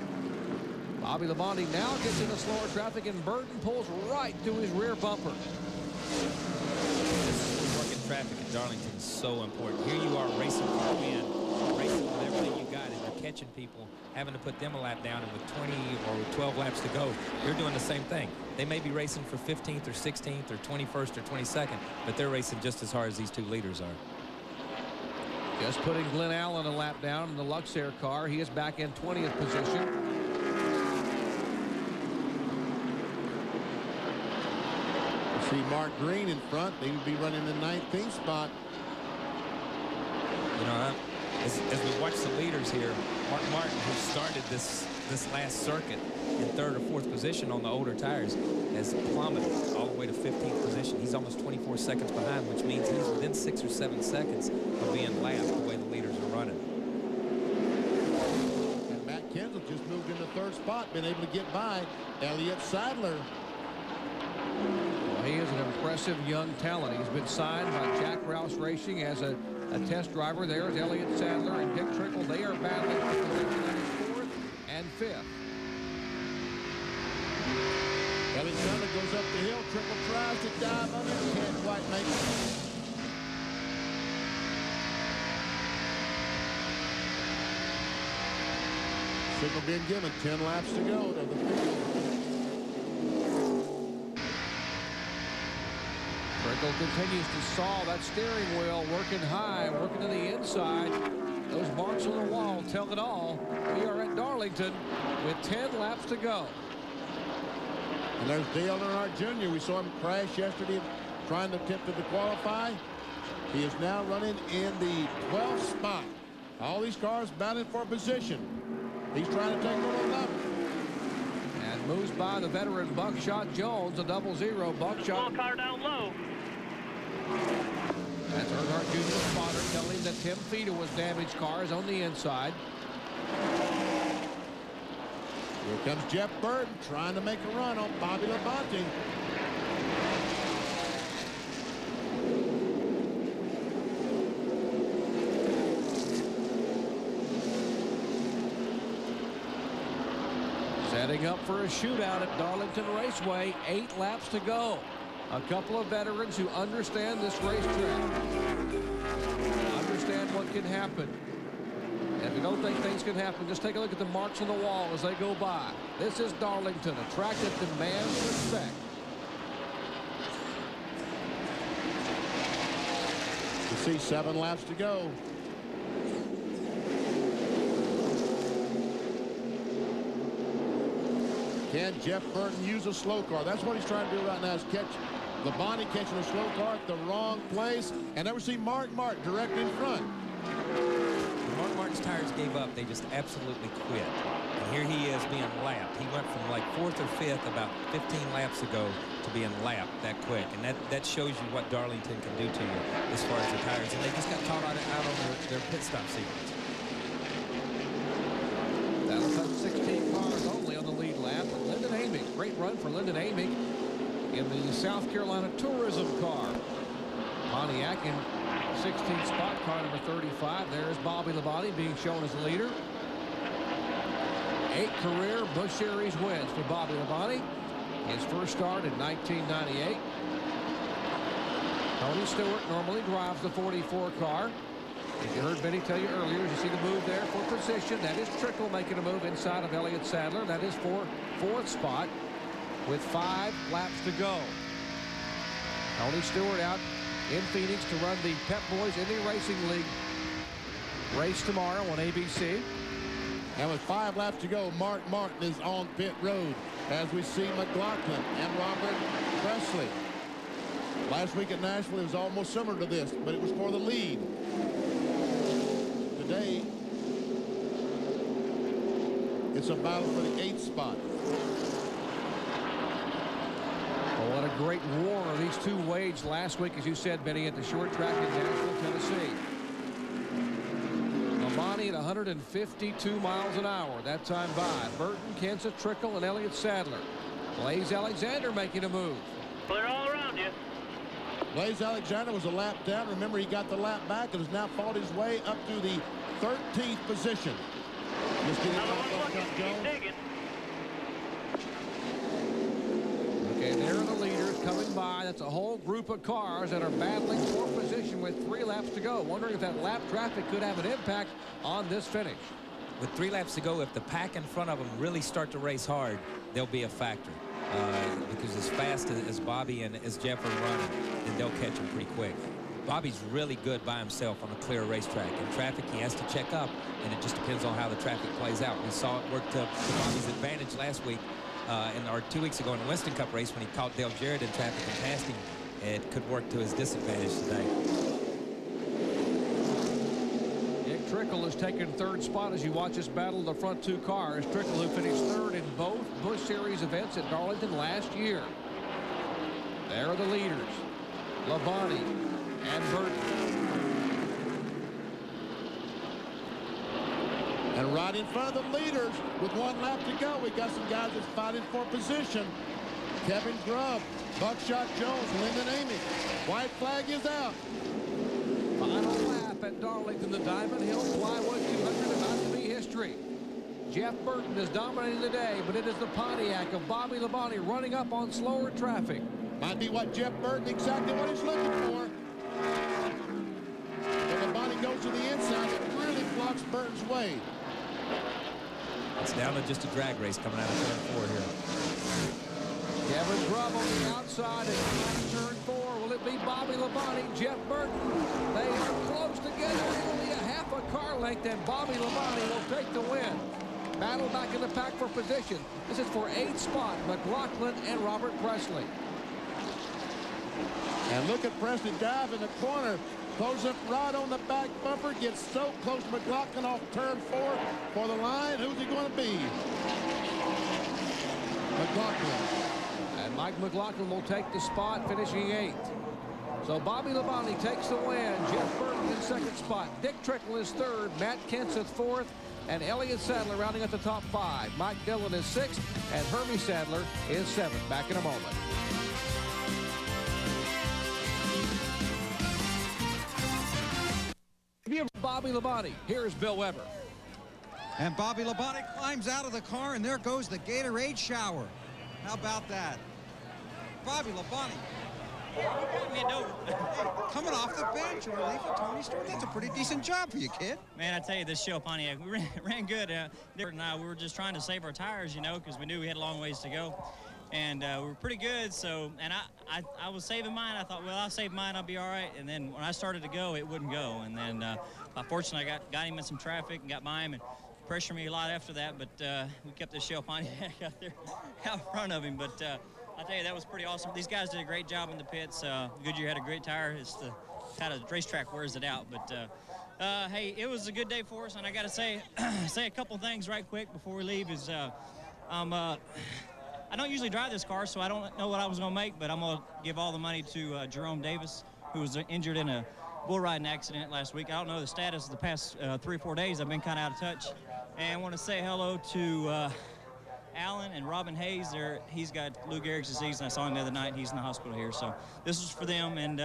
Speaker 1: Bobby Labonte now gets into slower traffic, and Burton pulls right to his rear bumper.
Speaker 5: Working traffic at Darlington is so important. Here you are racing for the win, racing with everything you got, and you're catching people, having to put them a lap down, and with 20 or 12 laps to go, you're doing the same thing. They may be racing for 15th or 16th or 21st or 22nd, but they're racing just as hard as these 2 leaders are.
Speaker 1: Just putting Glenn Allen a lap down in the Luxair car. He is back in 20th position.
Speaker 9: See Mark Green in front. They would be running the 19th spot.
Speaker 5: You know, as we watch the leaders here, Mark Martin, who started this last circuit in 3rd or 4th position on the older tires, has plummeted all the way to 15th position. He's almost 24 seconds behind, which means he's within 6 or 7 seconds of being lapped the way the leaders are running.
Speaker 9: And Matt Kendall just moved into 3rd spot, been able to get by Elliott Sadler.
Speaker 1: He is an impressive young talent. He's been signed by Jack Rouse Racing as a test driver. There's Elliott Sadler and Dick Trickle. They are battling for position 4th and 5th.
Speaker 9: Elliott Sadler goes up the hill. Trickle tries to dive on it. Can't quite make it. Signal being given. 10 laps to go to the field.
Speaker 1: Trickle continues to saw that steering wheel, working high, working to the inside. Those marks on the wall tell it all. We are at Darlington with 10 laps to go.
Speaker 9: And there's Dale Earnhardt Jr. We saw him crash yesterday trying to attempt to qualify. He is now running in the 12th spot. All these cars battling for position. He's trying to take over 11.
Speaker 1: And moves by the veteran Buckshot Jones, a 0-0 Buckshot.
Speaker 6: Car down low.
Speaker 1: That's Earnhardt Jr.'s spotter telling him that Tim Feeder was damaged cars on the inside.
Speaker 9: Here comes Jeff Burton trying to make a run on Bobby Labonte.
Speaker 1: Setting up for a shootout at Darlington Raceway. 8 laps to go. A couple of veterans who understand this racetrack. Understand what can happen. And if you don't think things can happen, just take a look at the marks on the wall as they go by. This is Darlington, a track that demands respect.
Speaker 9: You see 7 laps to go. Can Jeff Burton use a slow car? That's what he's trying to do right now, is catch Labonte catching a slow car at the wrong place. And never see Mark direct in front.
Speaker 5: When Martin's tires gave up, they just absolutely quit. And here he is being lapped. He went from like 4th or 5th about 15 laps ago to being lapped that quick. And that shows you what Darlington can do to you as far as the tires. And they just got caught out on their pit stop sequence.
Speaker 1: That'll touch 16 cars only on the lead lap. And Lyndon Amick, great run for Lyndon Amick in the South Carolina Tourism car. Pontiac in 16th spot, car number 35. There's Bobby Labonte being shown as the leader. 8 career Busch Series wins for Bobby Labonte. His first start in 1998. Tony Stewart normally drives the 44 car. As you heard Benny tell you earlier, you see the move there for position. That is Trickle making a move inside of Elliott Sadler. That is for 4th spot with 5 laps to go. Tony Stewart out in Phoenix to run the Pep Boys Indy Racing League race tomorrow on ABC.
Speaker 9: And with 5 laps to go, Mark Martin is on pit road as we see McLaughlin and Robert Presley. Last week at Nashville, it was almost similar to this, but it was for the lead. Today, it's a battle for the 8th spot.
Speaker 1: Oh, what a great war these two waged last week, as you said, Benny, at the short track in Nashville, Tennessee. Labonte at 152 miles an hour that time by. Burton, Kenseth, Trickle, and Elliott Sadler. Blaze Alexander making a move.
Speaker 6: Clear all around you.
Speaker 9: Blaze Alexander was a lap down. Remember, he got the lap back and has now fought his way up to the 13th position. Just getting
Speaker 6: digging.
Speaker 1: Okay, there are the leaders coming by. That's a whole group of cars that are battling for position with 3 laps to go. Wondering if that lap traffic could have an impact on this finish.
Speaker 5: With 3 laps to go, if the pack in front of them really start to race hard, they'll be a factor. Because as fast as Bobby and as Jeff are running, then they'll catch him pretty quick. Bobby's really good by himself on a clear racetrack. In traffic, he has to check up, and it just depends on how the traffic plays out. We saw it work to Bobby's advantage last week, or 2 weeks ago in the Winston Cup race when he caught Dale Jarrett in traffic and passed him. It could work to his disadvantage today.
Speaker 1: Nick Trickle has taken 3rd spot as you watch us battle the front 2 cars. Trickle, who finished 3rd in both Busch Series events at Darlington last year. There are the leaders, Labonte and Burton.
Speaker 9: And right in front of the leaders with 1 lap to go, we got some guys that's fighting for position. Kevin Grubb, Buckshot Jones, Lyndon Amick. White flag is out.
Speaker 1: Final lap at Darlington, the Diamond Hill Plywood 200, about to be history. Jeff Burton is dominating the day, but it is the Pontiac of Bobby Labonte running up on slower traffic.
Speaker 9: Might be what Jeff Burton, exactly what he's looking for. But Labonte goes to the inside. It really blocks Burton's way.
Speaker 5: It's down to just a drag race coming out of turn 4 here.
Speaker 1: Kevin Grubb on the outside and turn 4. Will it be Bobby Labonte, Jeff Burton? They are close together. Only a half a car length, and Bobby Labonte will take the win. Battle back in the pack for position. This is for 8th spot, McLaughlin and Robert Presley.
Speaker 9: And look at Presley dive in the corner. Pulls up right on the back bumper. Gets so close to McLaughlin off turn 4 for the line. Who's he going to be? McLaughlin.
Speaker 1: And Mike McLaughlin will take the spot, finishing 8th. So Bobby Labonte takes the win. Jeff Burton in 2nd spot. Dick Trickle is 3rd. Matt Kenseth 4th. And Elliott Sadler rounding at the top 5. Mike Dillon is 6th. And Hermie Sadler is 7th. Back in a moment. Bobby Labonte. Here's Bill Weber.
Speaker 2: And Bobby Labonte climbs out of the car, and there goes the Gatorade shower. How about that? Bobby Labonte. Coming off the bench, relief of Tony Stewart. That's a pretty decent job for you, kid.
Speaker 11: Man, I tell you, this show, Pontiac, we ran good. We were just trying to save our tires, you know, because we knew we had a long ways to go. And we were pretty good, so, and I was saving mine. I thought, well, I'll save mine, I'll be all right. And then when I started to go, it wouldn't go. And then, fortunately, I got him in some traffic and got by him and pressured me a lot after that. But we kept this show, Pontiac, out there out in front of him. But I tell you, that was pretty awesome. These guys did a great job in the pits. Goodyear had a great tire. It's the kind of racetrack wears it out. But hey, it was a good day for us. And I got to say a couple things right quick before we leave. Is I don't usually drive this car, so I don't know what I was going to make, but I'm going to give all the money to Jerome Davis, who was injured in a bull riding accident last week. I don't know the status of the past 3 or 4 days. I've been kind of out of touch. And I want to say hello to Alan and Robin Hayes. He's got Lou Gehrig's disease, and I saw him the other night. He's in the hospital here. So this was for them, and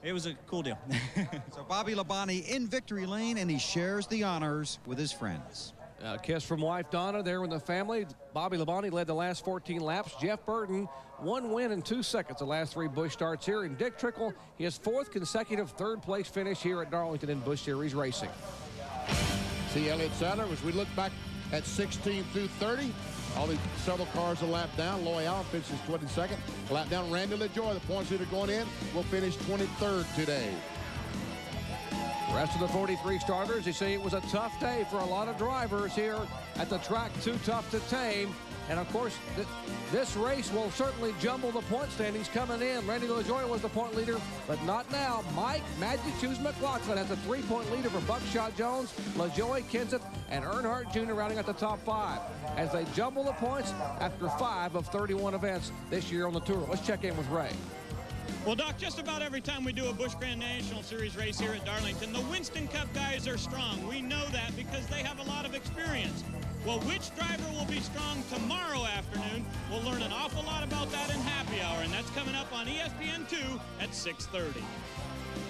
Speaker 11: it was a cool deal.
Speaker 2: So Bobby Labonte in victory lane, and he shares the honors with his friends.
Speaker 1: A kiss from wife Donna there with the family. Bobby Labonte led the last 14 laps. Jeff Burton, 1 win in 2 seconds the last 3 Busch starts here. And Dick Trickle, his 4th consecutive 3rd place finish here at Darlington in Busch Series Racing.
Speaker 9: See Elliott Sadler as we look back at 16 through 30. All these several cars a lap down. Loyal finishes 22nd. Lap down. Randy LaJoy, the points leader going in, will finish 23rd today.
Speaker 1: Rest of the 43 starters, you see, it was a tough day for a lot of drivers here at the track. Too tough to tame. And, of course, this race will certainly jumble the point standings coming in. Randy LaJoy was the point leader, but not now. Mike Magic Shoes McLaughlin has a 3-point leader for Buckshot Jones, LaJoy, Kenseth, and Earnhardt Jr. rounding out the top 5 as they jumble the points after 5 of 31 events this year on the tour. Let's check in with Ray.
Speaker 3: Well, Doc, just about every time we do a Busch Grand National Series race here at Darlington, the Winston Cup guys are strong. We know that because they have a lot of experience. Well, which driver will be strong tomorrow afternoon? We'll learn an awful lot about that in Happy Hour, and that's coming up on ESPN2 at 6:30.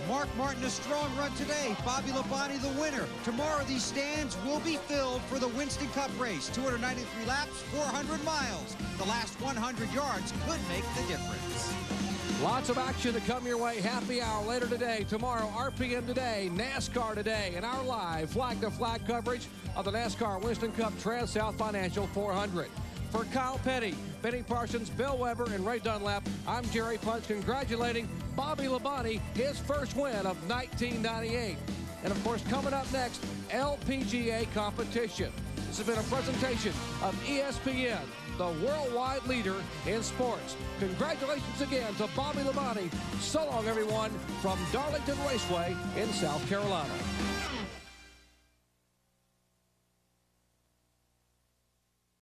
Speaker 2: Mark Martin, a strong run today. Bobby Labonte, the winner. Tomorrow, these stands will be filled for the Winston Cup race. 293 laps, 400 miles. The last 100 yards could make the difference.
Speaker 1: Lots of action to come your way. Happy Hour later today. Tomorrow, RPM today, NASCAR today, and our live flag-to-flag coverage of the NASCAR Winston Cup Trans-South Financial 400. For Kyle Petty, Benny Parsons, Bill Weber, and Ray Dunlap, I'm Jerry Punch congratulating Bobby Labonte, his first win of 1998. And, of course, coming up next, LPGA competition. This has been a presentation of ESPN, the worldwide leader in sports. Congratulations again to Bobby Labonte. So long, everyone, from Darlington Raceway in South Carolina.